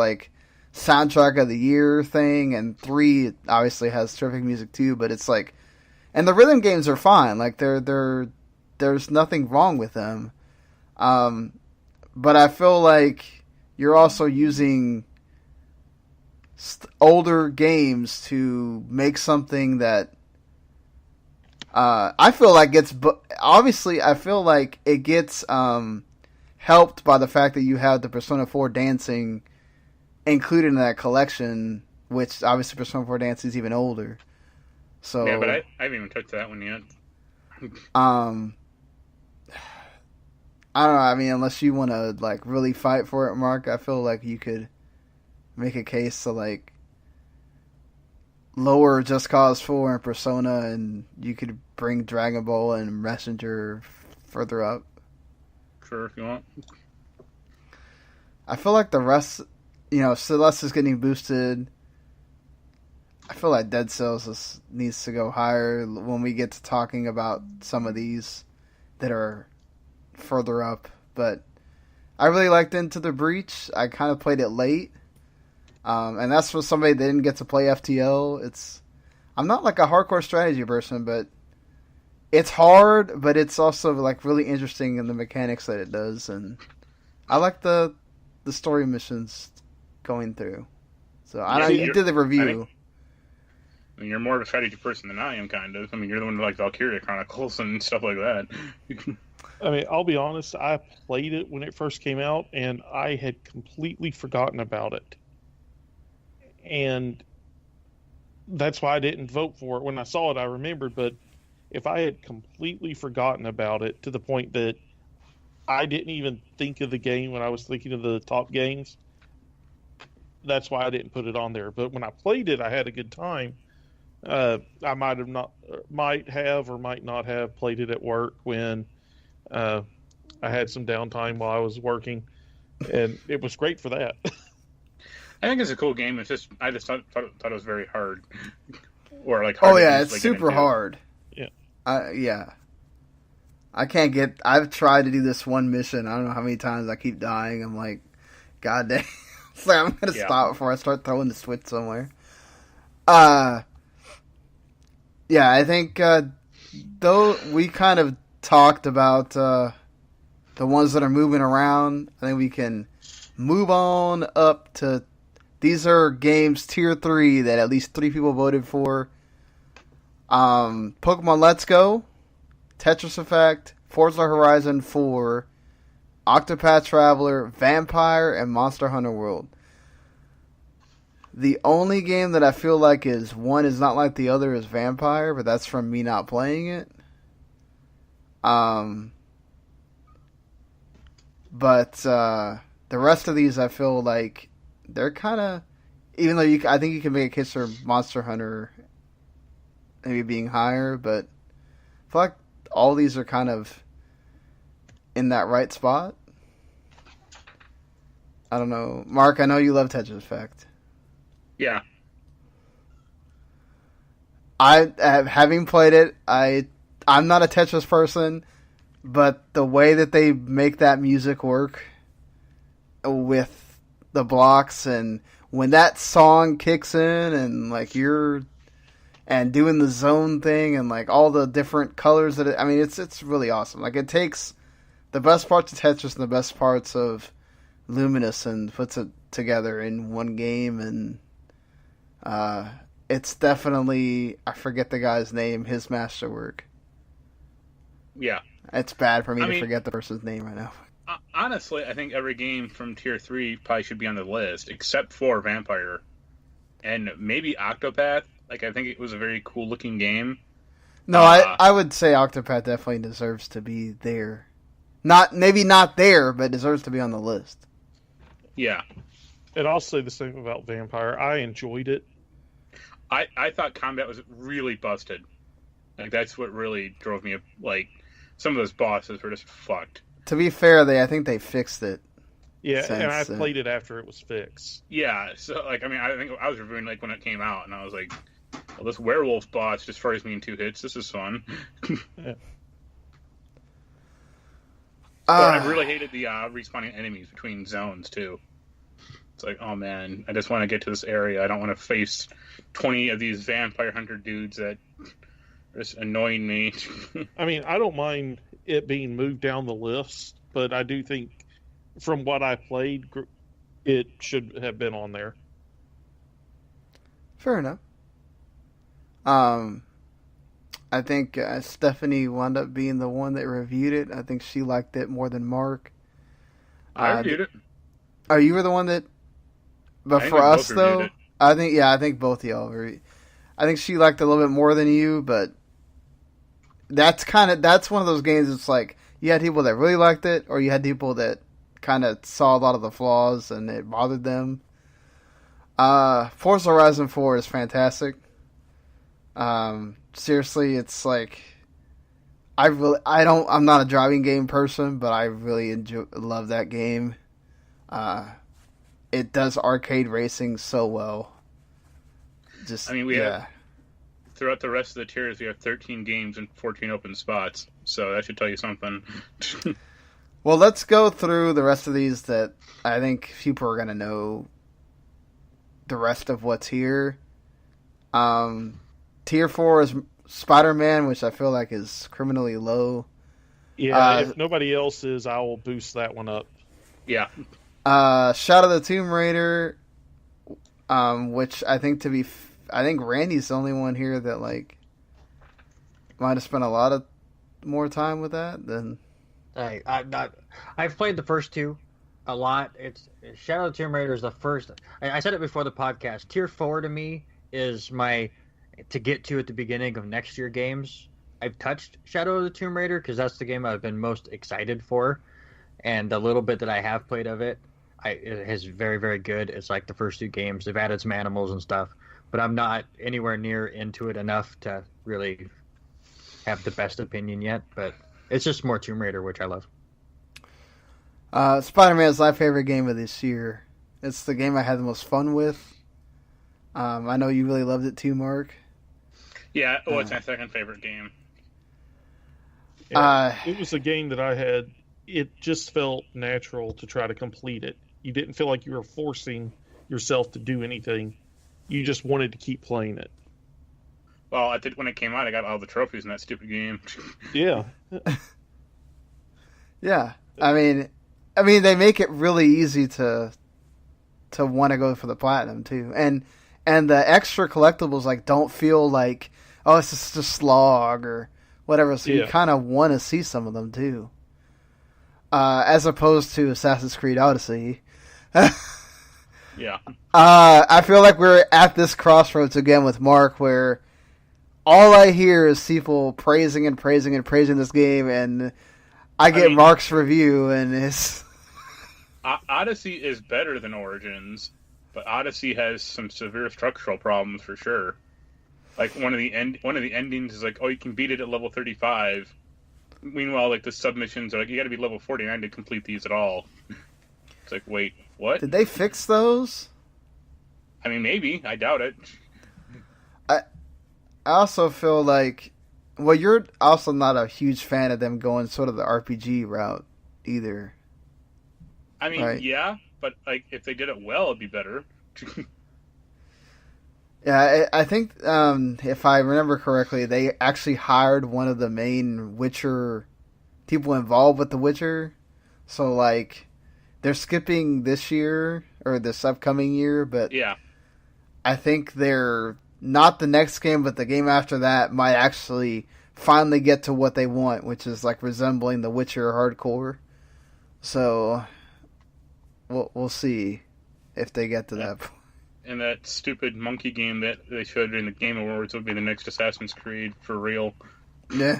soundtrack of the year thing, and 3 obviously has terrific music too, but it's and the rhythm games are fine. There's nothing wrong with them. But I feel like you're also using older games to make something that I feel like obviously I feel like it gets helped by the fact that you have the Persona 4 dancing included in that collection, which obviously Persona 4 Dance is even older. So yeah, but I haven't even touched that one yet. I don't know. I mean, unless you want to really fight for it, Mark, I feel like you could make a case to lower Just Cause 4 and Persona, and you could bring Dragon Ball and Messenger further up. Sure, if you want. I feel like the rest, Celeste is getting boosted. I feel like Dead Cells needs to go higher when we get to talking about some of these that are further up. But I really liked Into the Breach. I kind of played it late. And that's for somebody that didn't get to play FTL. I'm not a hardcore strategy person, but it's hard, but it's also really interesting in the mechanics that it does, and I like the story missions going through. So I know you did the review. I mean, you're more of a strategy person than I am, kind of. I mean, you're the one who likes Valkyria Chronicles and stuff like that. I mean, I'll be honest, I played it when it first came out, and I had completely forgotten about it. And that's why I didn't vote for it. When I saw it, I remembered, but if I had completely forgotten about it to the point that I didn't even think of the game when I was thinking of the top games, that's why I didn't put it on there. But when I played it, I had a good time. I might have or might not have played it at work when I had some downtime while I was working, and it was great for that. I think it's a cool game. It's just I just thought it was very hard, or hard. Oh yeah, it's super hard. Yeah. Yeah. I've tried to do this one mission. I don't know how many times I keep dying. I'm like, God dang. It's I'm going to stop before I start throwing the switch somewhere. Yeah, I think, though we kind of talked about, the ones that are moving around, I think we can move on up to, these are games tier 3 that at least 3 people voted for. Pokemon Let's Go, Tetris Effect, Forza Horizon 4, Octopath Traveler, Vampire, and Monster Hunter World. The only game that I feel like one is not like the other is Vampire, but that's from me not playing it. But the rest of these I feel like they're kind of, even though I think you can make a case for Monster Hunter maybe being higher, but I feel like all these are kind of in that right spot. I don't know. Mark, I know you love Tetris Effect. Yeah. having played it, I'm not a Tetris person, but the way that they make that music work with the blocks, and when that song kicks in, and like and doing the zone thing, and like all the different colors it's really awesome. Like, it takes the best parts of Tetris and the best parts of Luminous and puts it together in one game, and it's definitely, I forget the guy's name, his masterwork. Yeah. It's bad for me to forget the person's name right now. Honestly, I think every game from Tier 3 probably should be on the list, except for Vampire. And maybe Octopath. Like, I think it was a very cool-looking game. No, I would say Octopath definitely deserves to be there. Maybe not there, but deserves to be on the list. Yeah. And I'll say the same about Vampire. I enjoyed it. I thought combat was really busted. Like, that's what really drove me. Like, some of those bosses were just fucked. To be fair, I think they fixed it. Yeah, and I played it after it was fixed. Yeah, so, like, I mean, I think I was reviewing, like, when it came out, and I was like, well, this werewolf boss destroys me in 2 hits. This is fun. Yeah. I really hated the respawning enemies between zones, too. It's like, oh, man, I just want to get to this area. I don't want to face 20 of these vampire hunter dudes that are just annoying me. I mean, I don't mind it being moved down the list, but I do think, from what I played, it should have been on there. Fair enough. I think Stephanie wound up being the one that reviewed it. I think she liked it more than Mark. I reviewed it. Oh, you were the one that... But for us, though, I think both of y'all were... I think she liked it a little bit more than you, but that's one of those games. It's like, you had people that really liked it, or you had people that kind of saw a lot of the flaws and it bothered them. Forza Horizon 4 is fantastic. Seriously, it's like, I'm not a driving game person, but I really love that game. It does arcade racing so well. We have, throughout the rest of the tiers, we have 13 games and 14 open spots, so that should tell you something. Well, let's go through the rest of these that I think people are going to know the rest of what's here. Tier 4 is Spider-Man, which I feel like is criminally low. Yeah, if nobody else is, I will boost that one up. Yeah. Shadow of the Tomb Raider, which I think I think Randy's the only one here that like might have spent a lot of more time with that than. I've played the first two a lot. It's Shadow of the Tomb Raider is the first. I said it before the podcast. Tier 4 to me is my to get to at the beginning of next year games. I've touched Shadow of the Tomb Raider because that's the game I've been most excited for, and the little bit that I have played of it, it is very, very good. It's like the first two games. They've added some animals and stuff, but I'm not anywhere near into it enough to really have the best opinion yet. But it's just more Tomb Raider, which I love. Spider-Man is my favorite game of this year. It's the game I had the most fun with. I know you really loved it too, Mark. Yeah, it's my second favorite game. It was a game that I had. It just felt natural to try to complete it. You didn't feel like you were forcing yourself to do anything. You just wanted to keep playing it. Well, when it came out, I got all the trophies in that stupid game. Yeah. Yeah. I mean, they make it really easy to want to go for the platinum too, and the extra collectibles like don't feel like, oh, it's just a slog or whatever. So you kind of want to see some of them too, as opposed to Assassin's Creed Odyssey. Yeah. I feel like we're at this crossroads again with Mark, where all I hear is people praising and praising and praising this game, and I get Mark's review, and it's... Odyssey is better than Origins, but Odyssey has some severe structural problems for sure. Like one of the endings is like, oh, you can beat it at level 35. Meanwhile, like the submissions are like, you got to be level 49 to complete these at all. It's like, wait, what? Did they fix those? I mean, maybe. I doubt it. I also feel like, well, you're also not a huge fan of them going sort of the RPG route either. I mean, right? Yeah, but like if they did it well, it'd be better. Yeah, I think if I remember correctly, they actually hired one of the main Witcher people involved with The Witcher. So, like, they're skipping this year or this upcoming year, but Yeah. I think they're not the next game, but the game after that might actually finally get to what they want, which is like resembling The Witcher hardcore. So, we'll see if they get to that point. And that stupid monkey game that they showed during the Game Awards would be the next Assassin's Creed for real. Yeah.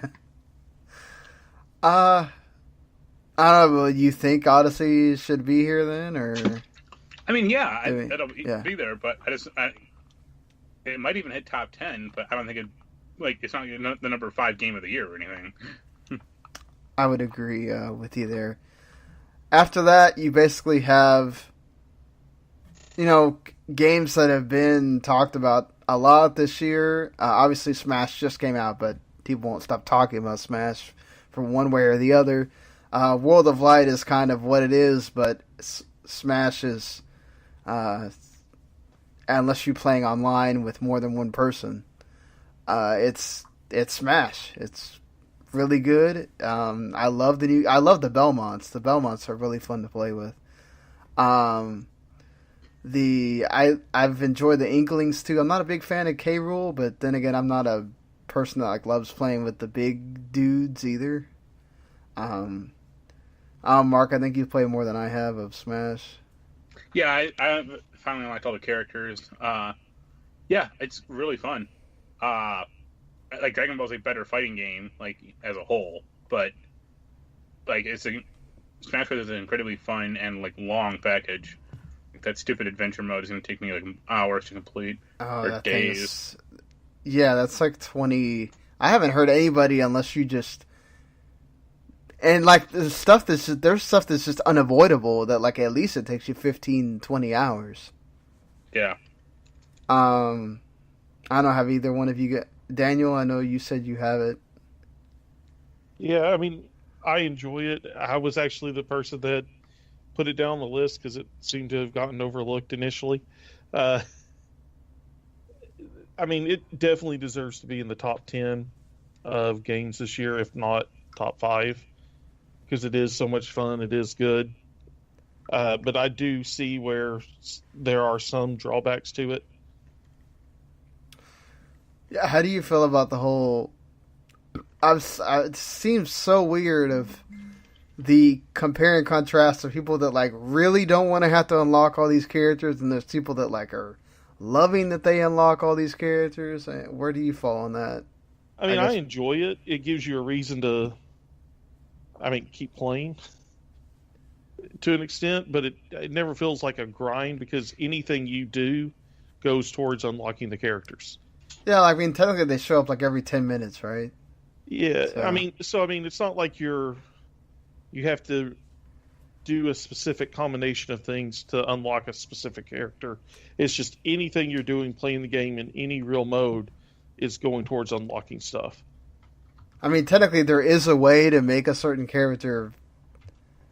I don't know. You think Odyssey should be here then, or? I mean, yeah, It'll be there, but it might even hit top 10. But I don't think it's not the number 5 game of the year or anything. I would agree with you there. After that, you basically have, games that have been talked about a lot this year. Obviously, Smash just came out, but people won't stop talking about Smash from one way or the other. World of Light is kind of what it is, but Smash is, unless you're playing online with more than one person, it's Smash. It's really good. I love the Belmonts. The Belmonts are really fun to play with. I've enjoyed the Inklings too. I'm not a big fan of K. Rool, but then again, I'm not a person that loves playing with the big dudes either. Mark, I think you've played more than I have of Smash. Yeah, I finally liked all the characters. Yeah, it's really fun. Like Dragon Ball is a better fighting game, like as a whole, but like Smash Bros is an incredibly fun and like long package. That stupid adventure mode is going to take me like hours to complete, or days. That's like 20. I haven't heard anybody unless you just. And like there's stuff that's just unavoidable that like at least it takes you 15, 20 hours. Yeah. I don't know. Have either one of you got Daniel? I know you said you have it. Yeah, I mean, I enjoy it. I was actually the person that put it down on the list because it seemed to have gotten overlooked initially. I mean, it definitely deserves to be in the top 10 of games this year, if not top 5, because it is so much fun. It is good. But I do see where there are some drawbacks to it. Yeah, how do you feel about the whole... it seems so weird of the compare and contrast of people that like really don't want to have to unlock all these characters, and there's people that like are loving that they unlock all these characters. Where do you fall on that? I mean, I enjoy it. It gives you a reason to, keep playing to an extent, but it never feels like a grind because anything you do goes towards unlocking the characters. Yeah, I mean, technically they show up like every 10 minutes, right? Yeah, so. It's not like you have to do a specific combination of things to unlock a specific character. It's just anything you're doing playing the game in any real mode is going towards unlocking stuff. I mean, technically there is a way to make a certain character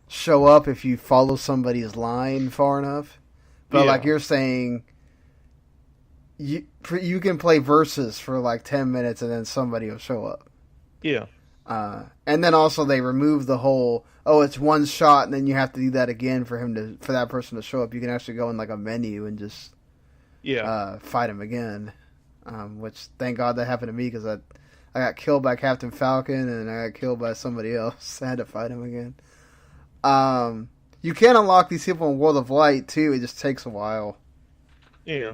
show up if you follow somebody's line far enough. But like you're saying, you can play versus for like 10 minutes and then somebody will show up. Yeah. And then also they remove the whole, it's one shot and then you have to do that again for that person to show up. You can actually go in like a menu and just fight him again. Which thank God that happened to me because I got killed by Captain Falcon and I got killed by somebody else. I had to fight him again. You can unlock these people in World of Light too. It just takes a while. Yeah.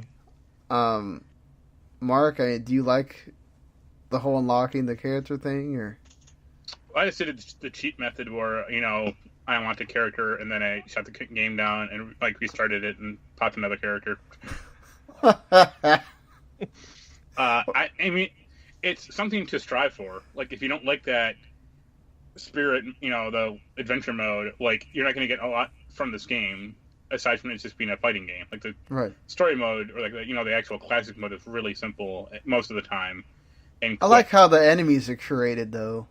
Mark, do you like the whole unlocking the character thing, or? I just did the cheat method where I unlocked a character and then I shut the game down and like restarted it and popped another character. I mean, it's something to strive for. Like if you don't like that spirit, the adventure mode, like you're not going to get a lot from this game aside from it just being a fighting game. Like the story mode or like the actual classic mode is really simple most of the time. and I like how the enemies are curated, though.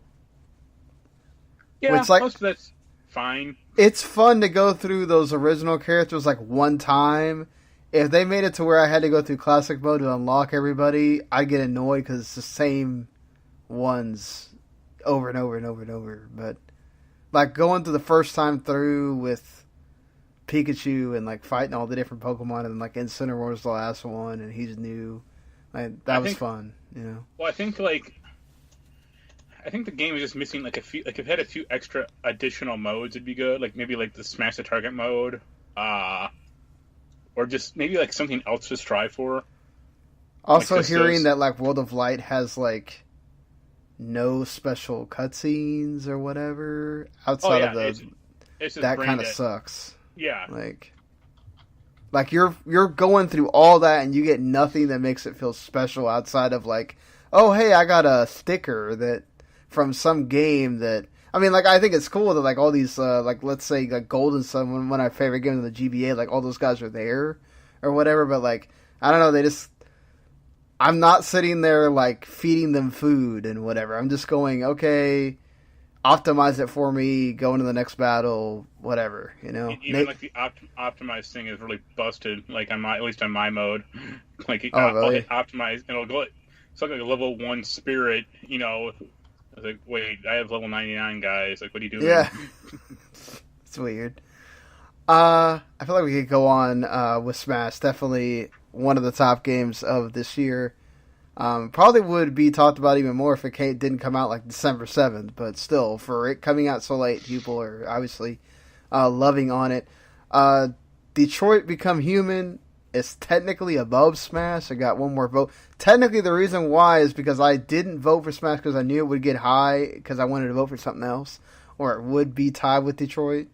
yeah, it's like, most of that's fine. It's fun to go through those original characters like one time. If they made it to where I had to go through classic mode to unlock everybody, I'd get annoyed because it's the same ones over and over and over and over. But like going through the first time through with Pikachu and like fighting all the different Pokemon, and like Incineroar was the last one and he's new. Like, that was fun, you know. Well, I think the game is just missing like a few. Like if it had a few extra additional modes, it'd be good. Like maybe like the smash the target mode, or just maybe like something else to strive for. Also, like hearing that like World of Light has like no special cutscenes or whatever outside of it's that kind of sucks. Yeah, like you're going through all that and you get nothing that makes it feel special outside of like, oh hey, I got a sticker that from some game that. I mean, like, I think it's cool that, like, all these, like, let's say, like, Golden Sun, one of my favorite games in the GBA, like, all those guys are there, or whatever, but, like, I don't know, I'm not sitting there, like, feeding them food and whatever. I'm just going, okay, optimize it for me, go into the next battle, whatever, you know? Even, like, the optimized thing is really busted, like, at least on my mode. Like, really? I'll hit optimize, and it'll go, it's like a level 1 spirit, you know. I was like, wait, I have level 99 guys. Like, what are you doing? Yeah. It's weird. I feel like we could go on with Smash. Definitely one of the top games of this year. Probably would be talked about even more if it didn't come out like December 7th. But still, for it coming out so late, people are obviously loving on it. Detroit Become Human is technically above Smash. I got one more vote. Technically, the reason why is because I didn't vote for Smash because I knew it would get high because I wanted to vote for something else, or it would be tied with Detroit.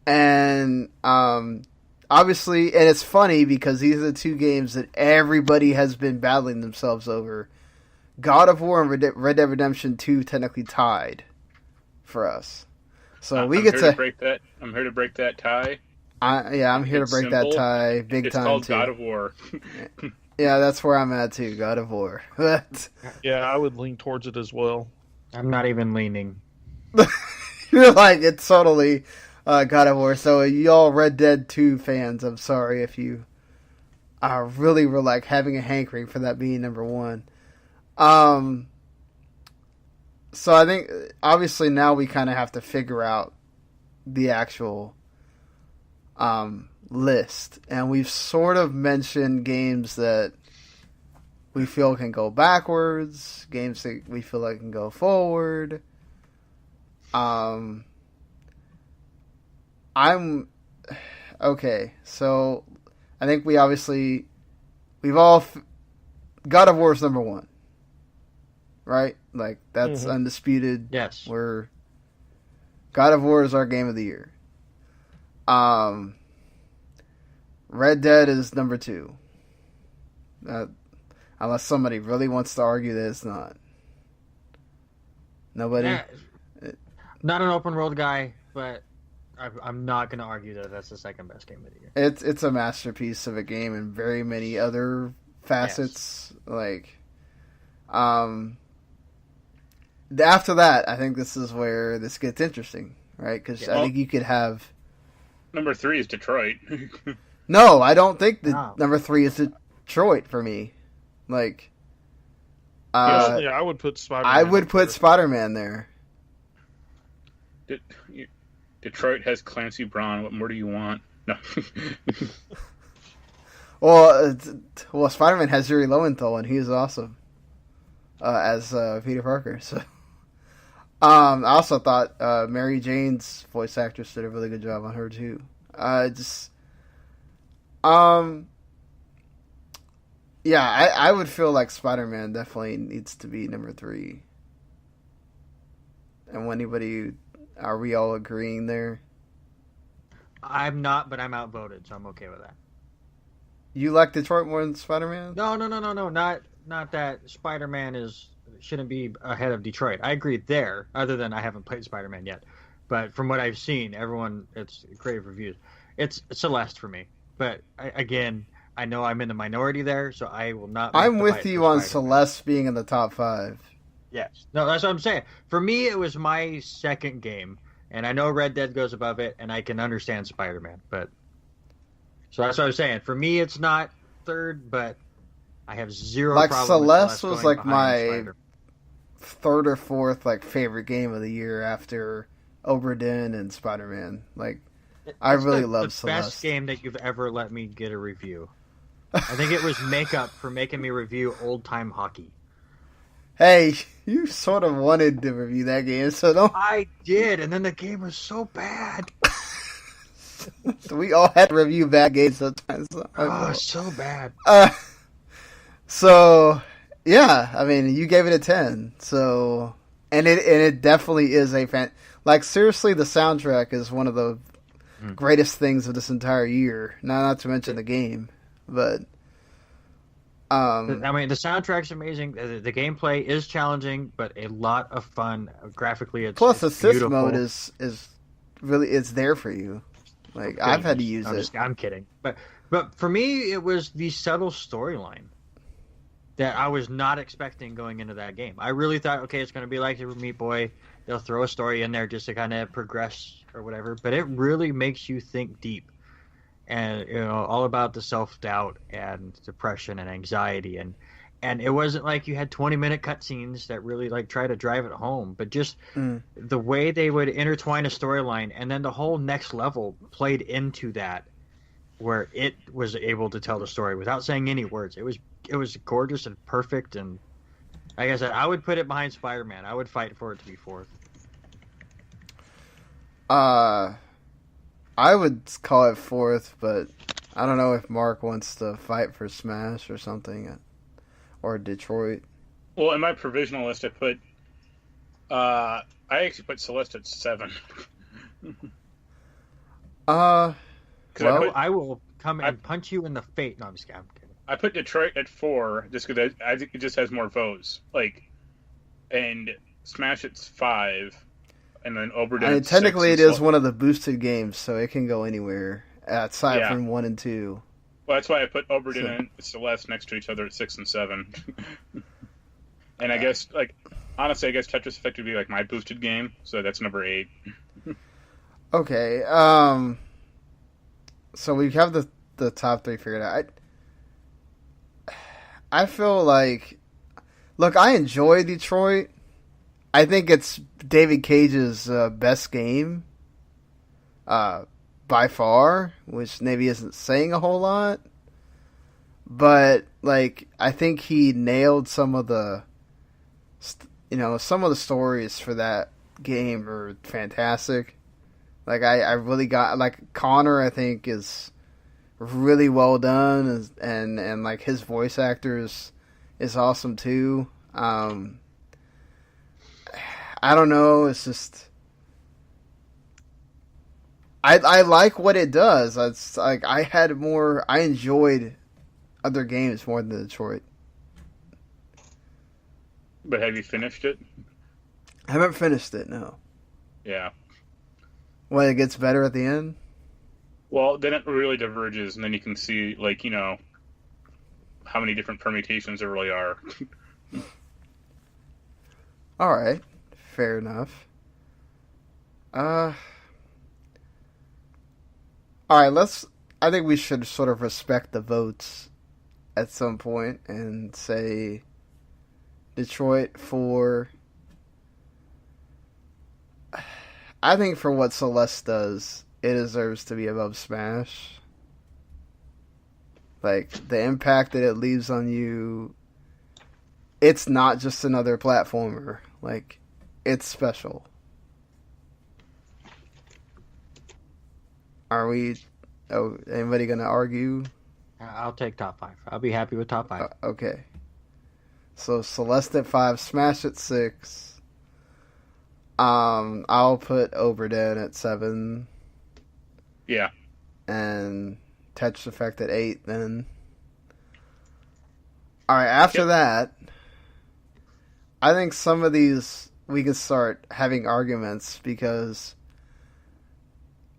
And obviously, and it's funny because these are the two games that everybody has been battling themselves over. God of War and Red Dead Redemption 2 technically tied for us. So I'm here to break that. I'm here to break that tie. I'm here to break that tie big time, too. It's called God of War. Yeah, that's where I'm at, too. God of War. Yeah, I would lean towards it as well. I'm not even leaning. You're like, it's totally God of War. So, y'all Red Dead 2 fans, I'm sorry if you really were, like, having a hankering for that being number one. So, I think, obviously, now we kind of have to figure out the actual list, and we've sort of mentioned games that we feel can go backwards, games that we feel like can go forward. I'm okay, so I think we've all God of War is number one, right? Like that's undisputed. Yes, God of War is our game of the year. Red Dead is number 2. Unless somebody really wants to argue that it's not. Nobody? Not an open world guy, but I'm not going to argue that that's the second best game of the year. It's a masterpiece of a game in very many other facets. Yes. Like, after that, I think this is where this gets interesting, right? Because I think you could have... Number 3 is Detroit. No, I don't think that number 3 is Detroit for me. Like, I would put Spider-Man. I would put Spider-Man there. Detroit has Clancy Brown. What more do you want? No. Well, Spider-Man has Yuri Lowenthal, and he's awesome as Peter Parker. So, I also thought Mary Jane's voice actress did a really good job on her too. Yeah, I would feel like Spider-Man definitely needs to be number 3. And are we all agreeing there? I'm not, but I'm outvoted, so I'm okay with that. You like Detroit more than Spider-Man? No, not that Spider-Man shouldn't be ahead of Detroit. I agree there, other than I haven't played Spider-Man yet. But from what I've seen, it's great reviews. It's Celeste for me. But again, I know I'm in the minority there, so I will not. I'm with you on Celeste being in the top 5. Yes. No, that's what I'm saying. For me, it was my second game, and I know Red Dead goes above it, and I can understand Spider-Man, but so that's what I was saying. For me, it's not third, but I have zero problem Celeste with was going like behind my Spider-Man. third or fourth favorite game of the year after Oberdin and Spider-Man. I really love Celeste. The best game that you've ever let me get a review. I think it was makeup for making me review Old Time Hockey. Hey, you sort of wanted to review that game, so don't. I did, and then the game was so bad. We all had to review bad games sometimes. So bad. So yeah, I mean, you gave it a 10. So, and it definitely is a fan. Seriously, the soundtrack is one of the greatest things of this entire year. Not to mention the game, but I mean, the soundtrack's amazing. The gameplay is challenging, but a lot of fun. Graphically, plus it's assist beautiful. mode is really it's there for you. I've had to use it. I'm kidding, but for me, it was the subtle storyline that I was not expecting going into that game. I really thought, okay, it's going to be like Super Meat Boy. They'll throw a story in there just to kind of progress or whatever, but it really makes you think deep. And all about the self-doubt and depression and anxiety, and it wasn't like you had 20-minute cutscenes that really try to drive it home, but just the way they would intertwine a storyline, and then the whole next level played into that, where it was able to tell the story without saying any words. It was gorgeous and perfect, and like I said, I would put it behind Spider-Man. I would fight for it to be fourth. I would call it fourth, but I don't know if Mark wants to fight for Smash or something, or Detroit. Well, in my provisional list, I actually put Celeste at 7. I will come and punch you in the face. No, I'm just kidding. I put Detroit at 4 just because I think it just has more votes. And Smash at 5. And then Oberdin. I mean, technically, it is one of the boosted games, so it can go anywhere aside from 1 and 2. Well, that's why I put Oberdin and Celeste next to each other at 6 and 7. And I guess, honestly, I guess Tetris Effect would be my boosted game, so that's number 8. Okay. So we have the top 3 figured out. I feel look, I enjoy Detroit. I think it's David Cage's best game by far, which maybe isn't saying a whole lot. But I think he nailed some of the stories for that game are fantastic. I really got Connor, I think, is really well done, and his voice actor is awesome too. I don't know. It's just I like what it does. It's I enjoyed other games more than Detroit. But have you finished it? I haven't finished it. No. Yeah. Well, it gets better at the end. Well, then it really diverges, and then you can see how many different permutations there really are. All right. Fair enough. All right, I think we should sort of respect the votes at some point and say Detroit for... I think for what Celeste does, it deserves to be above Smash. The impact that it leaves on you, it's not just another platformer. It's special. Are we... Oh, anybody gonna argue? I'll take top 5. I'll be happy with top 5. Okay. So Celeste at 5, Smash at 6. I'll put Oberdin at 7. Yeah. And Tetris Effect at 8 then. Alright, after that, I think some of these we can start having arguments because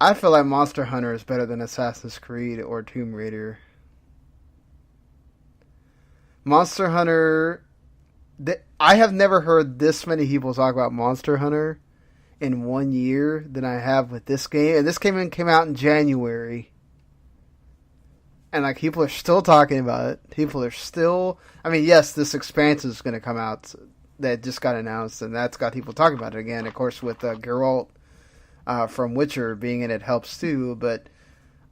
I feel like Monster Hunter is better than Assassin's Creed or Tomb Raider. Monster Hunter. I have never heard this many people talk about Monster Hunter in 1 year than I have with this game. And this game came out in January. And like people are still talking about it. People are still. I mean, yes, this expansion is going to come out that just got announced, and that's got people talking about it again. Of course, with Geralt from Witcher being in it helps too. But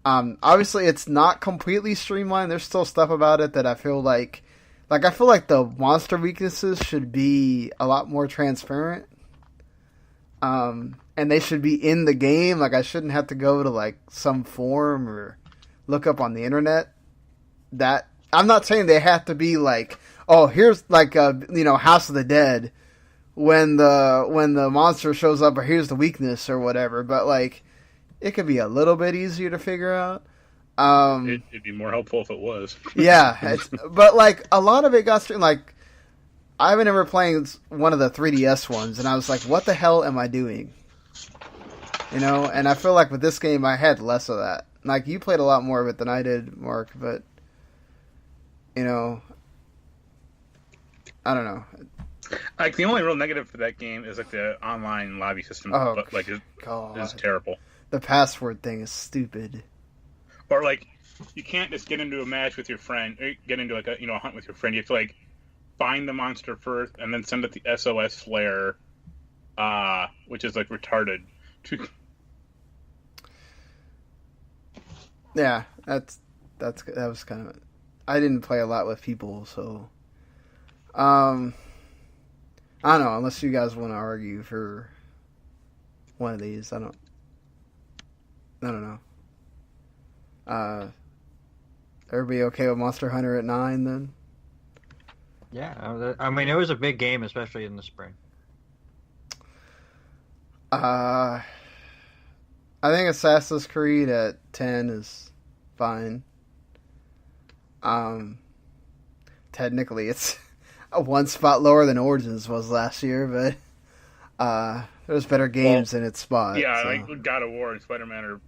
obviously, it's not completely streamlined. There's still stuff about it that I feel like I feel like the monster weaknesses should be a lot more transparent. And they should be in the game. Like I shouldn't have to go to like some forum or look up on the internet. That I'm not saying they have to be like, oh, here's like House of the Dead when the monster shows up, or here's the weakness or whatever. But like, it could be a little bit easier to figure out. It'd be more helpful if it was. Yeah, but like a lot of it got like I remember playing one of the 3DS ones, and I was like, what the hell am I doing? And I feel like with this game, I had less of that. Like, you played a lot more of it than I did, Mark, but, I don't know. Like, the only real negative for that game is, like, the online lobby system. Oh, but, like, is terrible. The password thing is stupid. Or, like, you can't just get into a match with your friend, or get into, like, a hunt with your friend. You have to, like, find the monster first, and then send it the SOS flare, which is, like, retarded. Yeah, that was kind of. I didn't play a lot with people, so. I don't know. Unless you guys want to argue for one of these, I don't know. Everybody okay with Monster Hunter at 9 then? Yeah, I mean it was a big game, especially in the spring. I think Assassin's Creed at 10 is fine. Technically, it's one spot lower than Origins was last year, but there's better games in its spot. Yeah, so. like God of War and Spider-Man are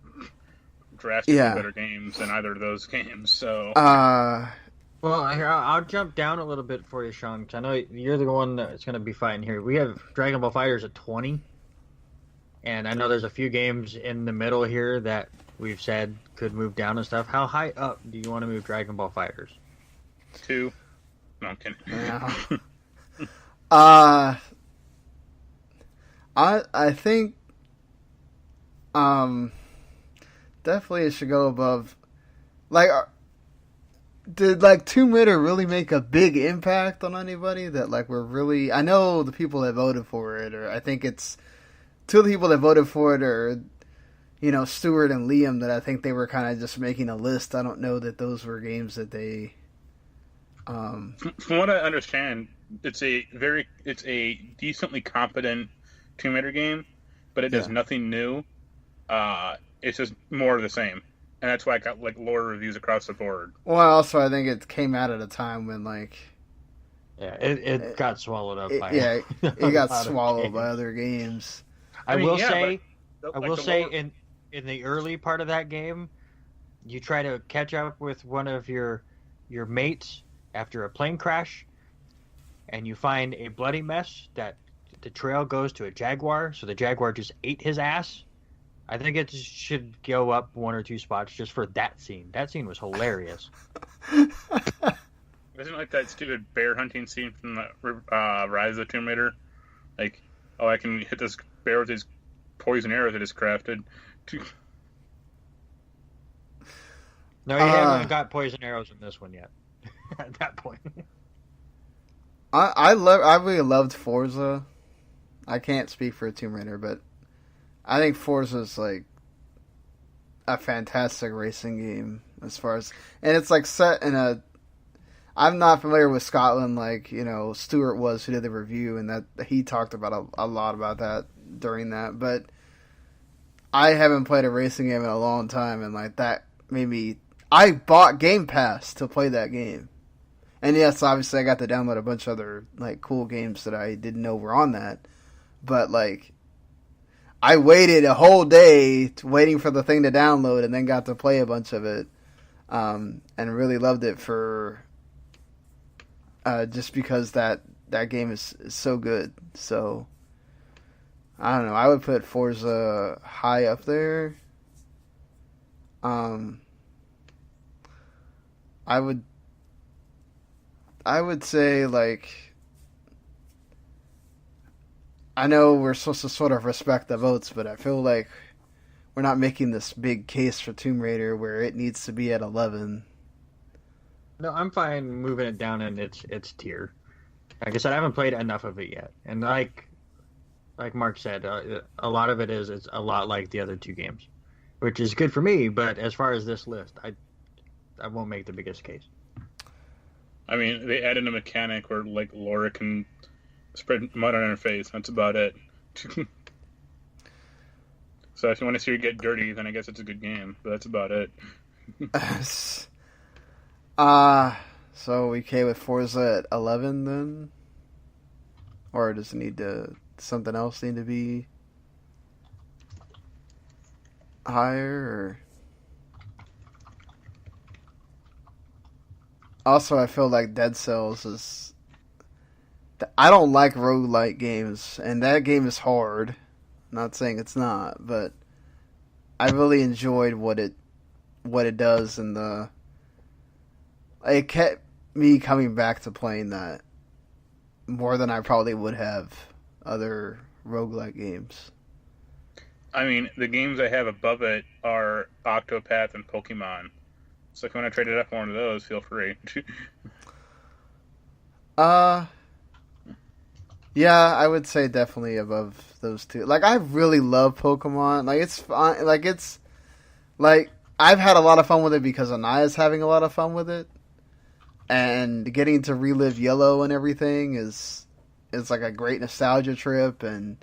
drastically better games than either of those games. So, well, here I'll jump down a little bit for you, Sean, because I know you're the one that's going to be fighting here. We have Dragon Ball FighterZ at 20. And I know there's a few games in the middle here that we've said could move down and stuff. How high up do you want to move Dragon Ball FighterZ? 2. No, I'm kidding. Yeah. I think definitely it should go above. Like, did like Tomb Raider really make a big impact on anybody that like we're really? I know the people that voted for it, or I think it's. Two of the people that voted for it are, Stuart and Liam, that I think they were kind of just making a list. I don't know that those were games that they... From what I understand, it's a decently competent Tomb Raider game, but it does nothing new. It's just more of the same. And that's why I got, like, lower reviews across the board. Well, also, I think it came out at a time when, like... Yeah, it got swallowed up by... Yeah, it got swallowed by other games. I will say, in the early part of that game, you try to catch up with one of your mates after a plane crash, and you find a bloody mess that the trail goes to a jaguar, so the jaguar just ate his ass. I think it should go up 1 or 2 spots just for that scene. That scene was hilarious. Isn't it like that stupid bear hunting scene from the Rise of the Tomb Raider? Like, oh, I can hit this bear with his poison arrows that is crafted. No, you haven't got poison arrows in this one yet. At that point, I really loved Forza. I can't speak for Tomb Raider, but I think Forza's like a fantastic racing game as far as, and it's like set in a. I'm not familiar with Scotland like Stuart was, who did the review, and that he talked about a lot about that during that. But I haven't played a racing game in a long time, and like that made me. I bought Gamepass to play that game, and yes, obviously I got to download a bunch of other like cool games that I didn't know were on that. But like, I waited a whole day waiting for the thing to download, and then got to play a bunch of it, and really loved it for. just because that game is so good. So I don't know. I would put Forza high up there. I would say, like, I know we're supposed to sort of respect the votes, but I feel like we're not making this big case for Tomb Raider where it needs to be at 11. No, I'm fine moving it down in its tier. Like I said, I haven't played enough of it yet, and like Mark said, a lot of it's a lot like the other two games, which is good for me. But as far as this list, I won't make the biggest case. I mean, they added a mechanic where, like, Laura can spread mud on her face. That's about it. So if you want to see her get dirty, then I guess it's a good game. But that's about it. So we okay with Forza at 11 then? Or does it need to... something else need to be higher? Or... Also, I feel like Dead Cells is... I don't like roguelike games, and that game is hard. I'm not saying it's not, but I really enjoyed what it does, and it kept me coming back to playing that more than I probably would have other roguelike games. I mean, the games I have above it are Octopath and Pokemon. So if you want to trade it up for one of those, feel free. Yeah, I would say definitely above those two. Like, I really love Pokemon. Like, it's fun. Like, it's like I've had a lot of fun with it because Anaya's having a lot of fun with it, and getting to relive Yellow and everything is like a great nostalgia trip, and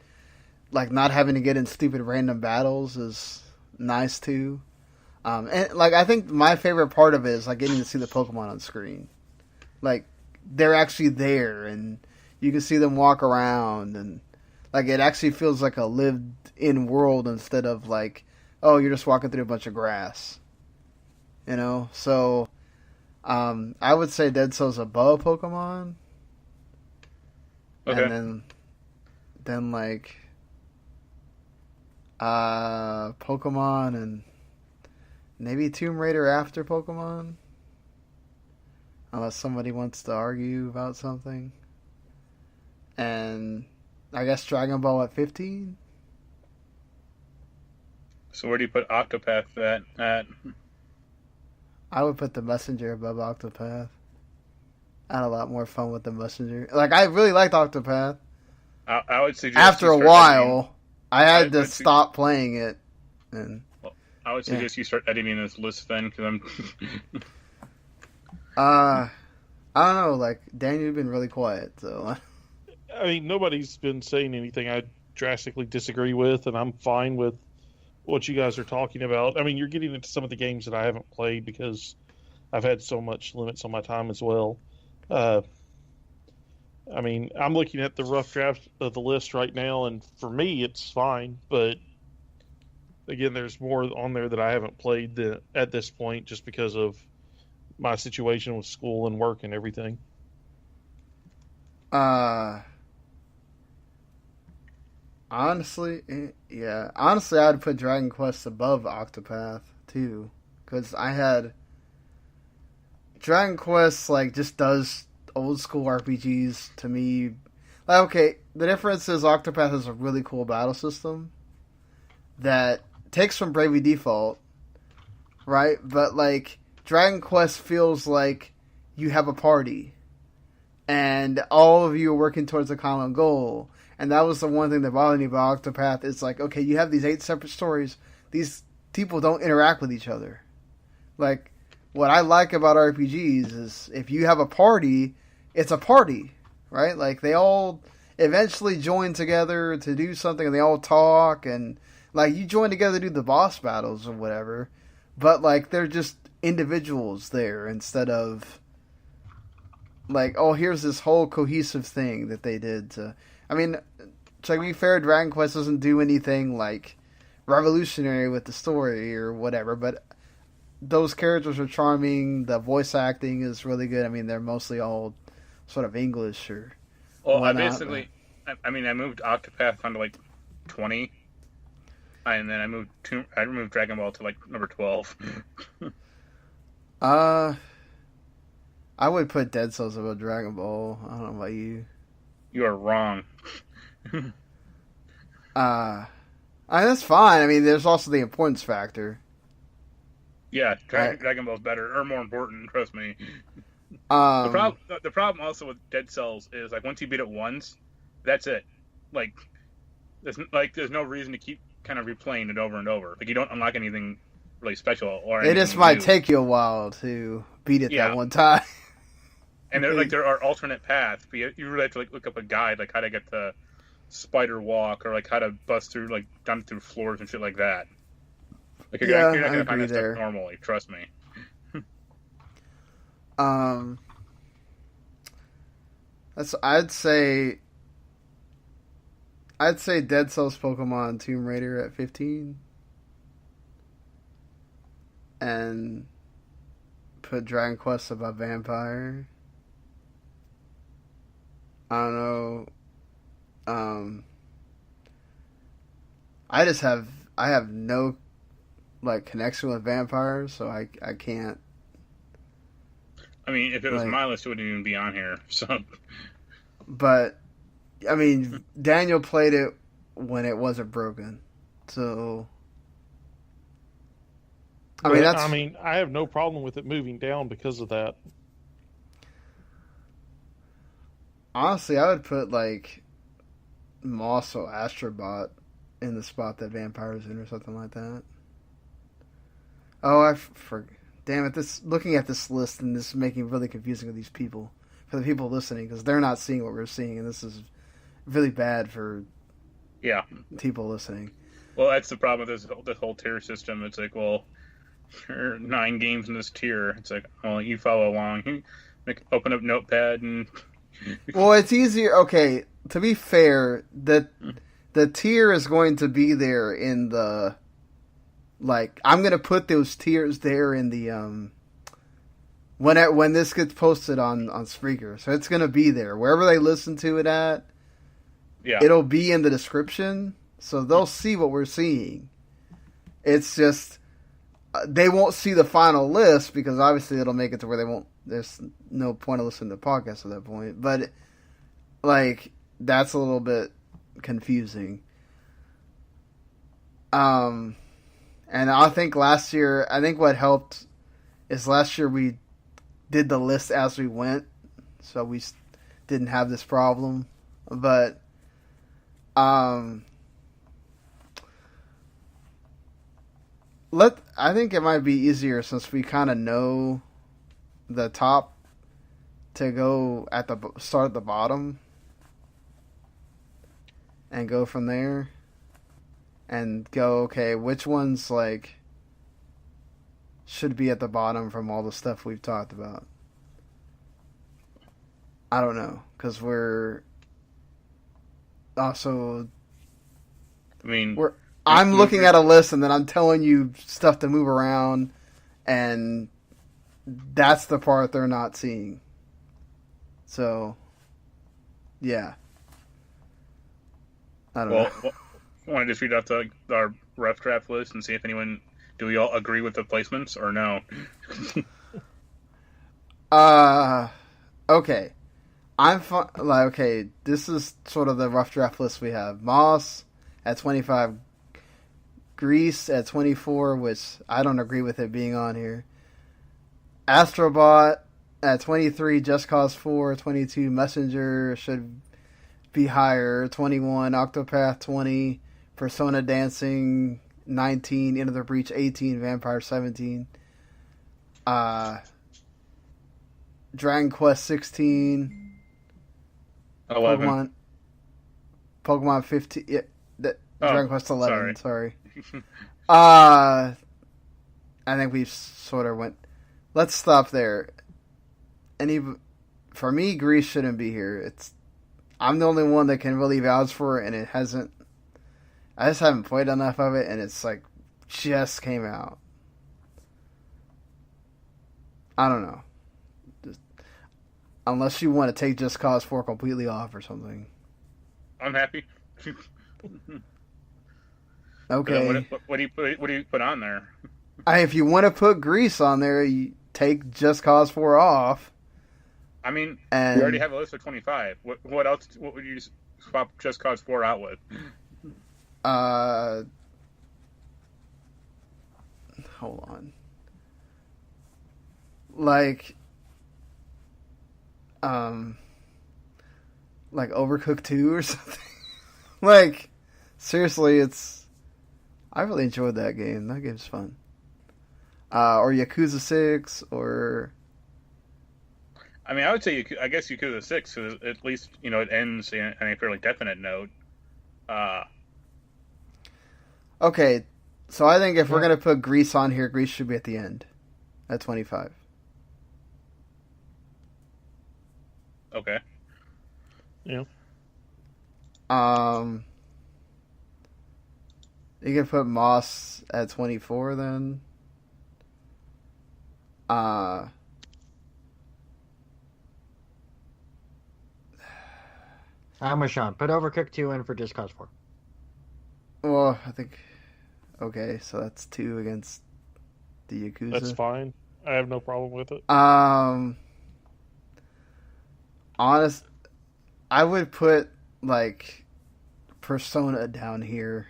like not having to get in stupid random battles is nice too. And like I think my favorite part of it is like getting to see the Pokemon on screen. Like they're actually there, and you can see them walk around, and like it actually feels like a lived-in world instead of like, oh, you're just walking through a bunch of grass. You know, so I would say Dead Cells above Pokemon. Okay. And then like Pokemon and maybe Tomb Raider after Pokemon. Unless somebody wants to argue about something. And I guess Dragon Ball at 15? So where do you put Octopath at? I would put the Messenger above Octopath. I had a lot more fun with the Messenger. Like, I really liked Octopath. I would suggest after a while, I had to stop playing it. And I would suggest you start editing this list then, because I'm... I don't know, like, Daniel, you've been really quiet, so... I mean, nobody's been saying anything I drastically disagree with, and I'm fine with what you guys are talking about. I mean, you're getting into some of the games that I haven't played because I've had so much limits on my time as well. I mean, I'm looking at the rough draft of the list right now, and for me, it's fine. But again, there's more on there that I haven't played at this point just because of my situation with school and work and everything. Honestly, yeah. Honestly, I'd put Dragon Quest above Octopath, too. Because I had... Dragon Quest, like, just does old school RPGs to me. Like, okay, the difference is Octopath has a really cool battle system that takes from Bravely Default, right? But, like, Dragon Quest feels like you have a party. And all of you are working towards a common goal. And that was the one thing that bothered me about Octopath. It's like, okay, you have these 8 separate stories. These people don't interact with each other. Like, what I like about RPGs is if you have a party, it's a party, right? Like, they all eventually join together to do something, and they all talk, and, like, you join together to do the boss battles or whatever. But, like, they're just individuals there instead of, like, oh, here's this whole cohesive thing that they did to... I mean, to be fair, Dragon Quest doesn't do anything, like, revolutionary with the story or whatever, but those characters are charming, the voice acting is really good. I mean, they're mostly all sort of English or Well, I whatnot. basically, I moved Octopath onto like 20, and then I removed Dragon Ball to like number 12. I would put Dead Cells above Dragon Ball. I don't know about you. You are wrong. That's fine. I mean, there's also the importance factor. Yeah, Dragon Ball's better or more important. Trust me. Um, The problem also with Dead Cells is like once you beat it once, that's it. Like there's no reason to keep kind of replaying it over and over. Like you don't unlock anything really special or it just might take you a while to beat it that one time. And there are alternate paths, but you really have to like look up a guide, like how to get the spider walk, or like how to bust through like down through floors and shit like that. Like you're not gonna find that stuff normally. Trust me. I'd say Dead Cells, Pokemon, Tomb Raider at 15, and put Dragon Quest above Vampire. I don't know. I have no like connection with vampires, so I can't. I mean, if it was my list, it wouldn't even be on here. So, but I mean, Daniel played it when it wasn't broken, so. I mean, I have no problem with it moving down because of that. Honestly, I would put like Moss or Astrobot in the spot that Vampire's in, or something like that. Oh, damn it! Looking at this list, and this is making it really confusing for these people, for the people listening, because they're not seeing what we're seeing, and this is really bad for people listening. Well, that's the problem with this whole tier system. It's like, well, there are 9 games in this tier. It's like, well, you follow along. You open up Notepad and. Well, it's easier. Okay, to be fair, the tier is going to be there in the. Like, I'm gonna put those tiers there in the when this gets posted on Spreaker, so it's gonna be there wherever they listen to it at. Yeah, it'll be in the description, so they'll see what we're seeing. It's just they won't see the final list because obviously it'll make it to where they won't. There's no point of listening to the podcast at that point, but like that's a little bit confusing. And I think what helped is last year we did the list as we went, so we didn't have this problem. But I think it might be easier since we kind of know the top to go start at the bottom and go from there. And go, okay, which ones, like, should be at the bottom from all the stuff we've talked about? I don't know, because we're also... I'm looking at a list, and then I'm telling you stuff to move around, and that's the part they're not seeing. So, yeah. I don't know. I want to just read out our rough draft list and see if do we all agree with the placements or no? Okay. Okay, this is sort of the rough draft list we have. Moss at 25, Grease at 24, which I don't agree with it being on here. Astrobot at 23, Just Cause 4, 22, Messenger should be higher, 21, Octopath 20, Persona Dancing 19, Into the Breach 18, Vampire 17, Dragon Quest 16, 11, Pokemon 15, Dragon Quest 11. Sorry. I think we sort of went. Let's stop there. For me, Greece shouldn't be here. I'm the only one that can really vouch for it, and it hasn't. I just haven't played enough of it, and it's like just came out. I don't know. Unless you want to take Just Cause 4 completely off or something. I'm happy. Okay. What do you put on there? If you want to put Grease on there, you take Just Cause 4 off. I mean, And we already have a list of 25. What else? What would you swap Just Cause 4 out with? Hold on. Like Overcooked 2 or something. Like, seriously, I really enjoyed that game. That game's fun. Or Yakuza 6, or... I mean, I would say, I guess Yakuza 6, so at least, it ends in a fairly definite note. Okay, so I think if we're going to put Grease on here, Grease should be at the end. At 25. Okay. Yeah. You can put Moss at 24 then. I'm with Sean. Put Overcooked 2 in for Just Cause 4. Well, I think... Okay, so that's 2 against the Yakuza. That's fine. I have no problem with it. Honest... I would put, like, Persona down here.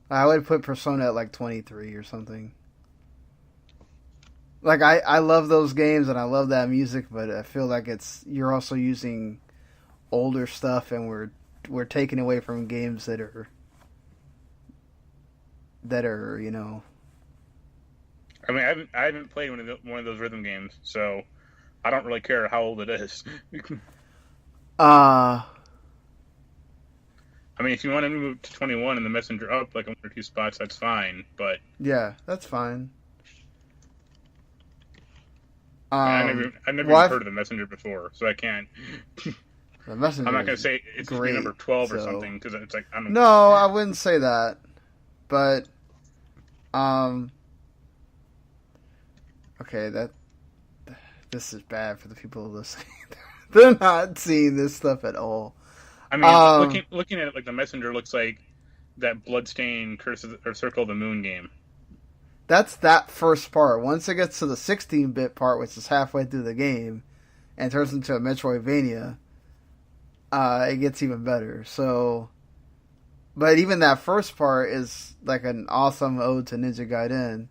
I would put Persona at, like, 23 or something. Like, I love those games and I love that music, but I feel like you're also using older stuff and we're taking away from games that are, I mean, I haven't played one of those rhythm games, so I don't really care how old it is. I mean, if you want to move to 21 and the messenger up like 1 or 2 spots, that's fine. But yeah, that's fine. I've never even heard of the messenger before, so I can't. The messenger. I'm not going to say it's great, number 12 or something because it's like I don't. No, I wouldn't say that, but okay, this is bad for the people listening. They're not seeing this stuff at all. I mean, looking at it, like the messenger looks like that Bloodstained Curse or Circle of the Moon game. That's that first part. Once it gets to the 16-bit part, which is halfway through the game, and turns into a Metroidvania, it gets even better. So, but even that first part is like an awesome ode to Ninja Gaiden.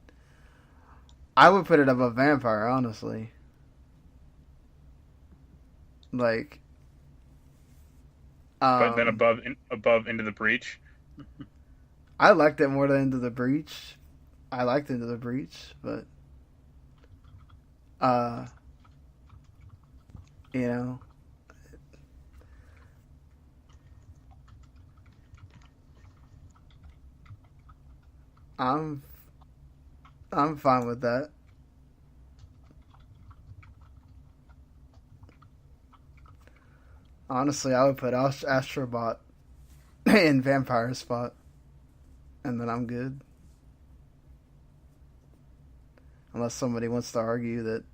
I would put it above Vampire, honestly. Like, but then above Into the Breach. I liked it more than Into the Breach. I liked Into the Breach, but I'm fine with that. Honestly, I would put Astrobot in Vampire spot, and then I'm good. Unless somebody wants to argue that.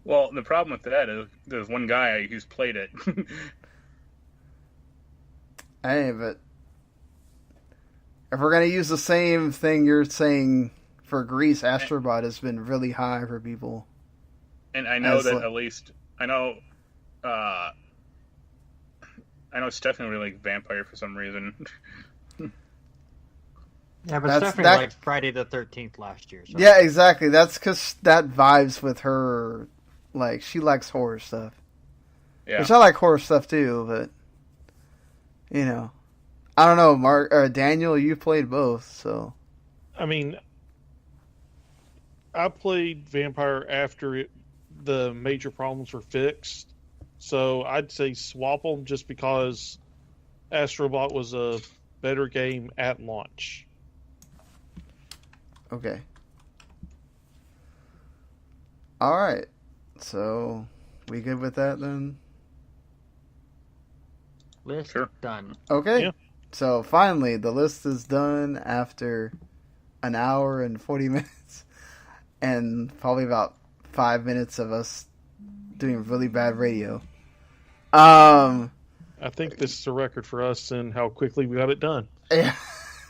Well, the problem with that is there's one guy who's played it. Hey, but if we're going to use the same thing you're saying for Grease, Astrobot has been really high for people. And I know that at least... I know Stephanie really likes Vampire for some reason. Yeah, but Stephanie liked Friday the 13th last year. So. Yeah, exactly. That's because that vibes with her. Like, she likes horror stuff. Yeah. Which I like horror stuff too, but... I don't know, Mark or Daniel, you played both, so... I mean, I played Vampire after the major problems were fixed, so I'd say swap them just because Astrobot was a better game at launch. Okay. Alright. So, we good with that then? List done. Okay. Yeah. So, finally, the list is done after an hour and 40 minutes. And probably about 5 minutes of us doing really bad radio. I think this is a record for us and how quickly we got it done. Yeah.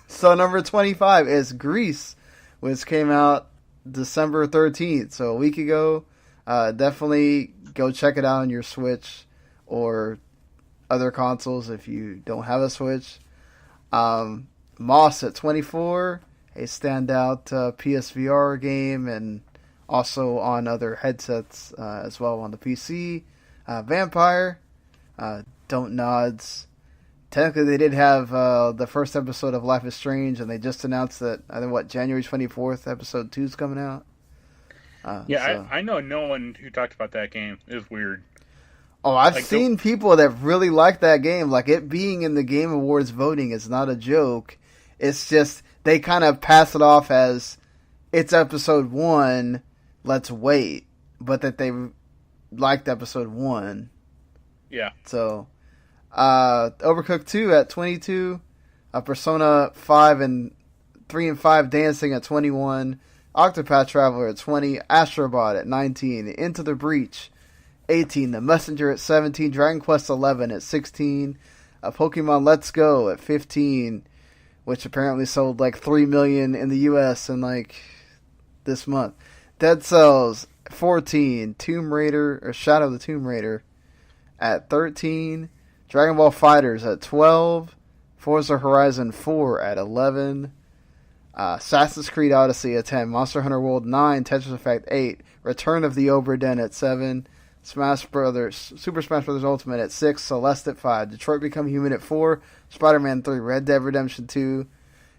So number 25 is Grease, which came out December 13th, so a week ago. Definitely go check it out on your Switch or other consoles if you don't have a Switch. Moss at 24, a standout PSVR game, and also on other headsets as well on the PC. Vampire, Don't Nods. Technically, they did have the first episode of Life is Strange, and they just announced that, January 24th, episode 2 is coming out. I know no one who talked about that game. It was weird. Oh, I've seen people that really like that game. Like, it being in the Game Awards voting is not a joke. It's just, they kind of pass it off as, it's episode 1, let's wait. But that they liked episode 1. Yeah. So, Overcooked 2 at 22, Persona 5 and 3 and 5 Dancing at 21, Octopath Traveler at 20, Astrobot at 19, Into the Breach 18, The Messenger at 17, Dragon Quest 11 at 16, Pokemon Let's Go at 15, which apparently sold like 3 million in the US in like this month. Dead Cells 14, Tomb Raider or Shadow of the Tomb Raider at 13, Dragon Ball FighterZ at 12, Forza Horizon 4 at 11, Assassin's Creed Odyssey at 10, Monster Hunter World 9, Tetris Effect 8, Return of the Obra Dinn at 7, Super Smash Bros. Ultimate at 6, Celeste at 5, Detroit Become Human at 4, Spider-Man 3, Red Dead Redemption 2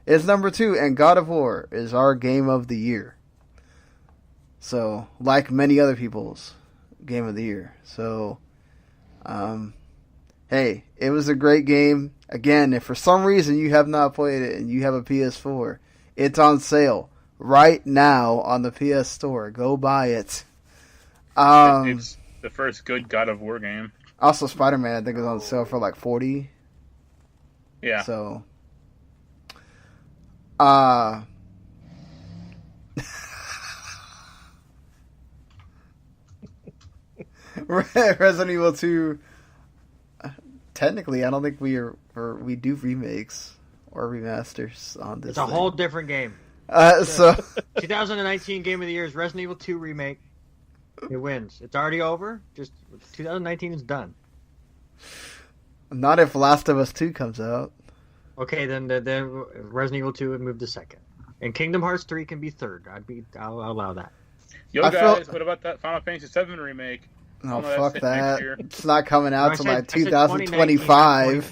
is number 2, and God of War is our game of the year. So, like many other people's game of the year. So, hey, it was a great game. Again, if for some reason you have not played it and you have a PS4, it's on sale right now on the PS Store. Go buy it. It's the first good God of War game. Also, Spider-Man, I think, is on sale for like $40. Yeah. So, Resident Evil 2. Technically, I don't think we do remakes or remasters on this. It's a whole different game. So 2019 Game of the Year is Resident Evil 2 remake. It wins. It's already over. Just 2019 is done. Not if Last of Us 2 comes out. Okay, then Resident Evil 2 would move to second, and Kingdom Hearts 3 can be third. I'll allow that. Yo, guys, what about that Final Fantasy 7 remake? Oh, fuck that. It's not coming out till like 2025.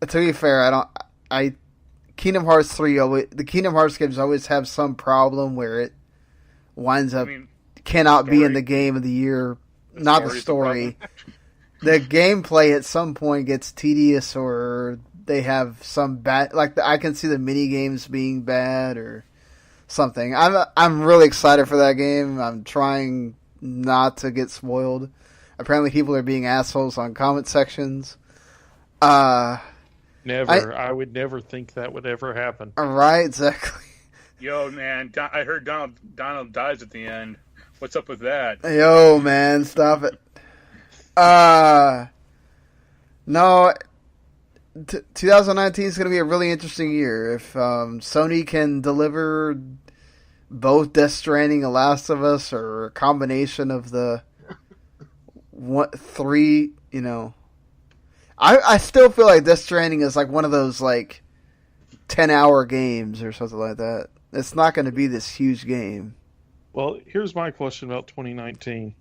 To be fair, Kingdom Hearts 3, the Kingdom Hearts games always have some problem where it winds up cannot be in the game of the year. Not the story. The gameplay at some point gets tedious, or they have some bad, like I can see the mini games being bad or something. I'm really excited for that game. I'm trying not to get spoiled. Apparently, people are being assholes on comment sections. Never. I would never think that would ever happen. Right, exactly. Yo, man, I heard Donald dies at the end. What's up with that? Yo, man, stop it. No, 2019 is going to be a really interesting year. If Sony can deliver both Death Stranding and Last of Us, or a combination of the three, I still feel like Death Stranding is like one of those like 10-hour games or something like that. It's not going to be this huge game. Well, here's my question about 2019.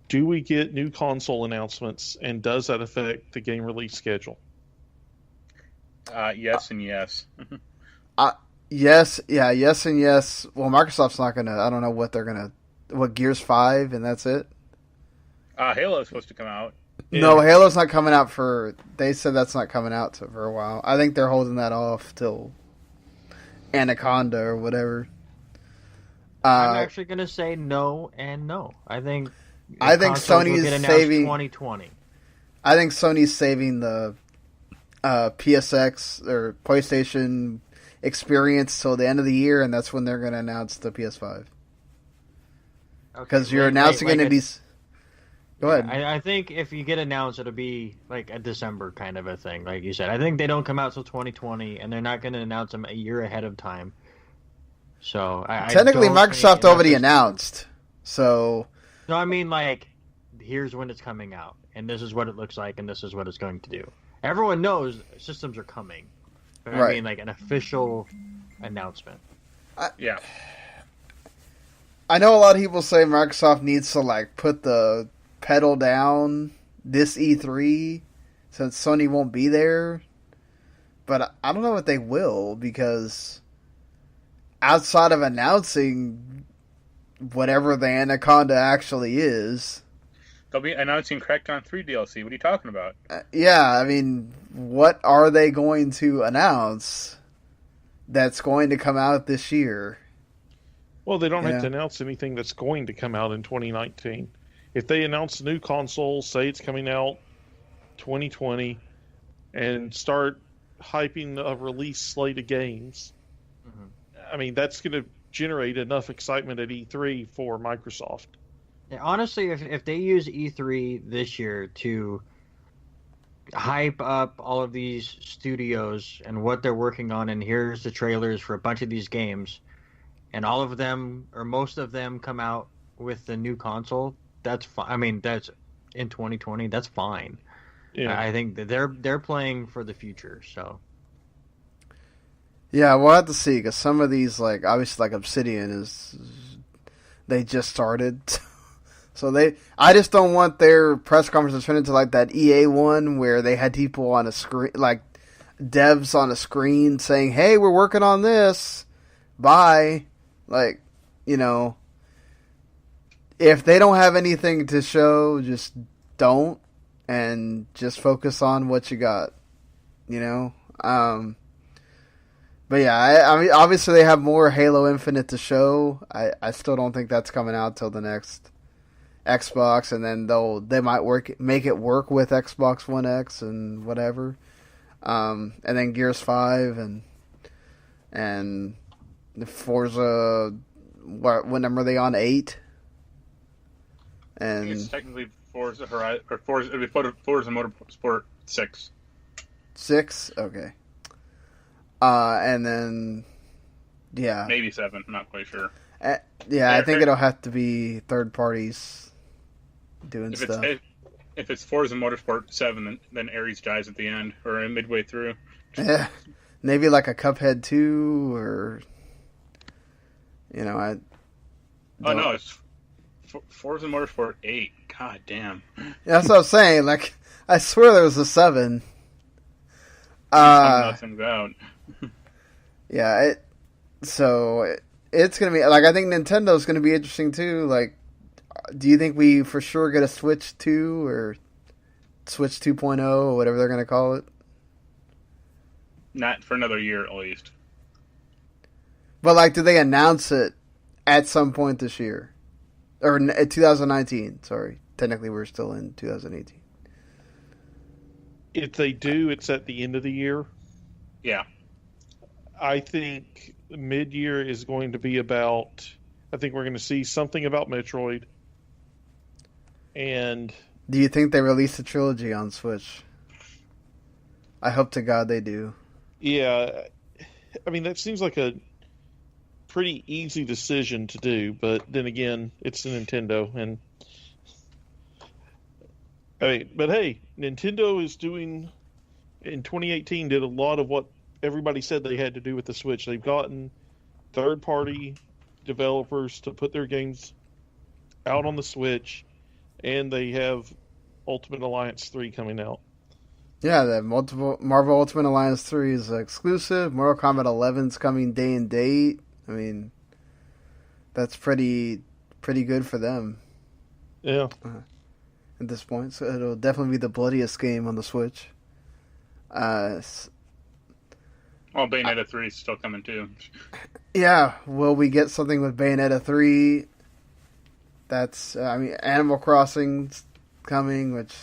Do we get new console announcements, and does that affect the game release schedule? Yes and yes. Yes and yes. Well, Microsoft's not going to, I don't know what Gears 5, and that's it? Halo's supposed to come out. Yeah. No, Halo's not coming out they said that's not coming out for a while. I think they're holding that off till Anaconda or whatever. I'm actually going to say no and no. I think Sony's saving 2020. I think Sony's saving the PSX or PlayStation experience till the end of the year, and that's when they're going to announce the PS5. Because Okay, you're announcing it in these. Go ahead. I think if you get announced, it'll be like a December kind of a thing, like you said. I think they don't come out till 2020, and they're not going to announce them a year ahead of time. So technically, I Microsoft already announced. So no, I mean like, here's when it's coming out, and this is what it looks like, and this is what it's going to do. Everyone knows systems are coming. But right. I mean, like an official announcement. Yeah. I know a lot of people say Microsoft needs to like put the pedal down this E3 since Sony won't be there. But I don't know if they will, because outside of announcing whatever the Anaconda actually is, They'll be announcing Crackdown 3 DLC. What are you talking about? yeah, I mean, what are they going to announce that's going to come out this year? Well, they don't have to announce anything that's going to come out in 2019. If they announce a new console, say it's coming out 2020, and start hyping a release slate of games, I mean, that's going to generate enough excitement at E3 for Microsoft. Yeah, honestly, if they use E3 this year to hype up all of these studios and what they're working on, and here's the trailers for a bunch of these games, and all of them or most of them come out with the new console, that's fine. I mean, that's in 2020. That's fine. Yeah. I think that they're playing for the future. So yeah, we'll have to see, because some of these, like obviously, like Obsidian they just started. So I just don't want their press conference to turn into like that EA one where they had people on a screen, like devs on a screen saying, "Hey, we're working on this. Bye." Like, you know, if they don't have anything to show, just don't, and just focus on what you got. You know. But yeah, I mean, obviously they have more Halo Infinite to show. I still don't think that's coming out till the next Xbox, and then they might make it work with Xbox One X and whatever, and then Gears 5 and the Forza. What number are they on? 8. And it's technically Forza Horizon, or Forza Motorsport 6. 6, okay. And then maybe 7. I'm not quite sure. I think it'll have to be third parties doing stuff. If it's Forza Motorsport 7, then Ares dies at the end or midway through. Yeah, maybe like a Cuphead 2, or no, it's Forza Motorsport 8. God damn. Yeah, that's what I'm saying. Like, I swear there was a 7. Nothing's out. Yeah, it's gonna be like, I think Nintendo's gonna be interesting too. Like, do you think we for sure get a Switch 2 or Switch 2.0 or whatever they're gonna call it? Not for another year at least. But like, do they announce it at some point this year, or 2019? Sorry, technically we're still in 2018. If they do, it's at the end of the year. Yeah. I think mid-year is going to be about... I think we're going to see something about Metroid. And... do you think they release the trilogy on Switch? I hope to God they do. Yeah. I mean, that seems like a pretty easy decision to do, but then again, it's a Nintendo, and... I mean, but hey, Nintendo is doing... in 2018, did a lot of what everybody said they had to do with the Switch. They've gotten third-party developers to put their games out on the Switch, and they have Ultimate Alliance 3 coming out. Yeah, the Marvel Ultimate Alliance 3 is exclusive. Mortal Kombat 11's coming day and date. I mean, that's pretty good for them. Yeah. At this point, so it'll definitely be the bloodiest game on the Switch. Bayonetta 3 is still coming too. Yeah, will we get something with Bayonetta 3? That's, Animal Crossing's coming, which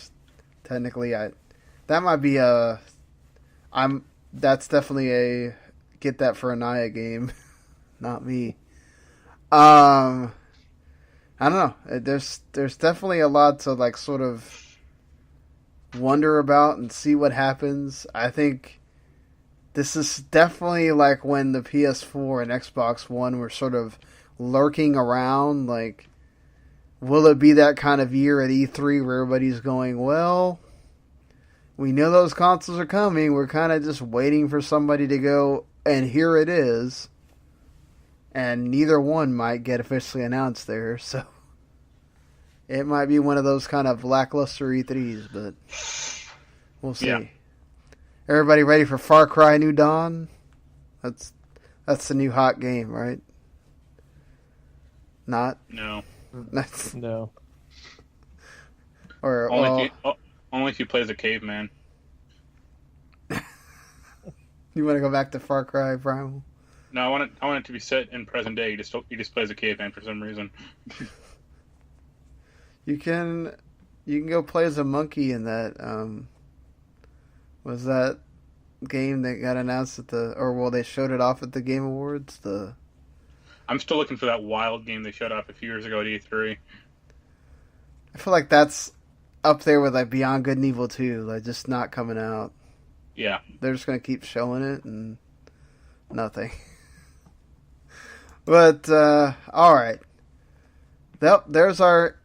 technically that's definitely a get that for a Naya game, not me. I don't know. There's definitely a lot to like sort of wonder about and see what happens. I think this is definitely like when the PS4 and Xbox One were sort of lurking around. Like, will it be that kind of year at E3 where everybody's going, well, we know those consoles are coming. We're kind of just waiting for somebody to go, and here it is. And neither one might get officially announced there, so it might be one of those kind of lackluster E3s, but we'll see. Yeah. Everybody ready for Far Cry New Dawn? That's the new hot game, right? Not? No. No. Or only if you play as a caveman. You want to go back to Far Cry Primal? No, I want it to be set in present day. You just play as a caveman for some reason. You can go play as a monkey in that. Was that game that got announced at they showed it off at the Game Awards? I'm still looking for that wild game they showed off a few years ago at E3. I feel like that's up there with like Beyond Good and Evil 2, like just not coming out. Yeah, they're just gonna keep showing it and nothing. But all right, there's our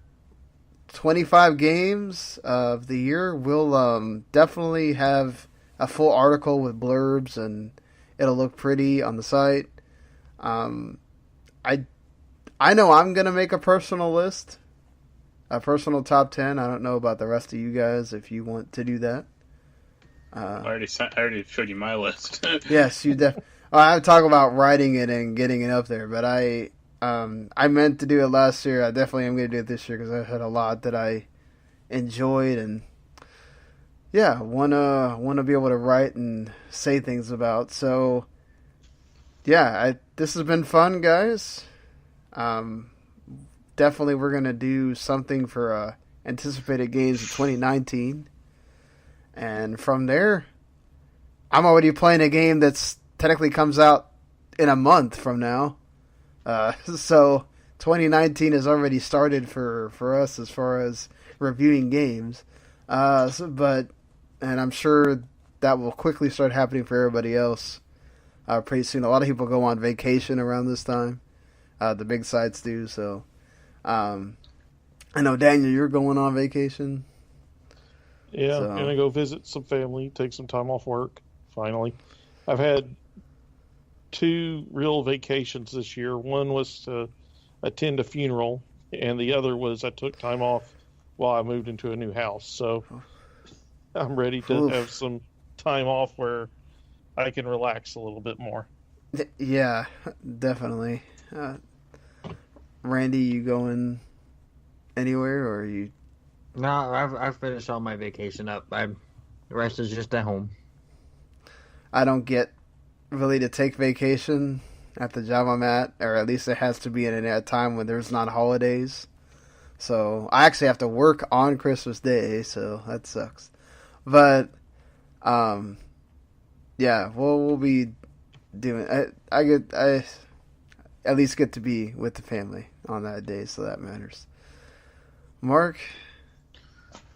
25 games of the year. We'll definitely have a full article with blurbs, and it'll look pretty on the site. I know I'm gonna make a personal list, a personal top 10. I don't know about the rest of you guys if you want to do that. I already showed you my list. Yes, you definitely. I talk about writing it and getting it up there, but I meant to do it last year. I definitely am going to do it this year because I had a lot that I enjoyed and want to be able to write and say things about. So this has been fun, guys. Definitely we're going to do something for anticipated games of 2019, and from there, I'm already playing a game that's technically comes out in a month from now. So 2019 has already started for us as far as reviewing games. And I'm sure that will quickly start happening for everybody else pretty soon. A lot of people go on vacation around this time. The big sites do. So I know, Daniel, you're going on vacation. Yeah, I'm going to go visit some family, take some time off work, finally. I've had 2 real vacations this year. One was to attend a funeral, and the other was I took time off while I moved into a new house. So I'm ready to have some time off where I can relax a little bit more. Yeah, definitely. Randy, you going anywhere, or are you? No, I've finished all my vacation up. The rest is just at home. I don't get really to take vacation at the job I'm at, or at least it has to be in a time when there's not holidays. So I actually have to work on Christmas Day, so that sucks. But we'll be doing. I at least get to be with the family on that day, so that matters. Mark,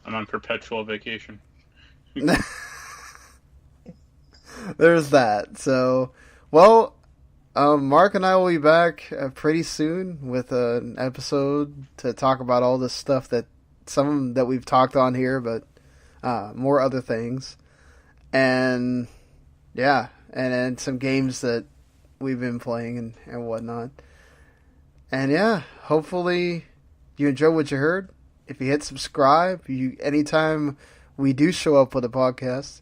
I'm on perpetual vacation. There's that. So, well, Mark and I will be back pretty soon with an episode to talk about all this stuff some that we've talked on here, but more other things. And and some games that we've been playing and whatnot. And hopefully you enjoyed what you heard. If you hit subscribe, anytime we do show up with a podcast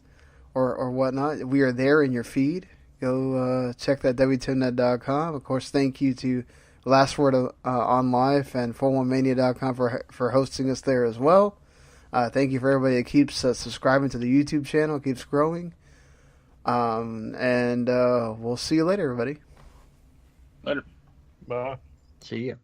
or whatnot, we are there in your feed. Go check that w2mnet.com. Of course, thank you to Last Word on Life and 41mania.com for hosting us there as well. Thank you for everybody that keeps subscribing to the YouTube channel, keeps growing. And we'll see you later, everybody. Later. Bye. See ya.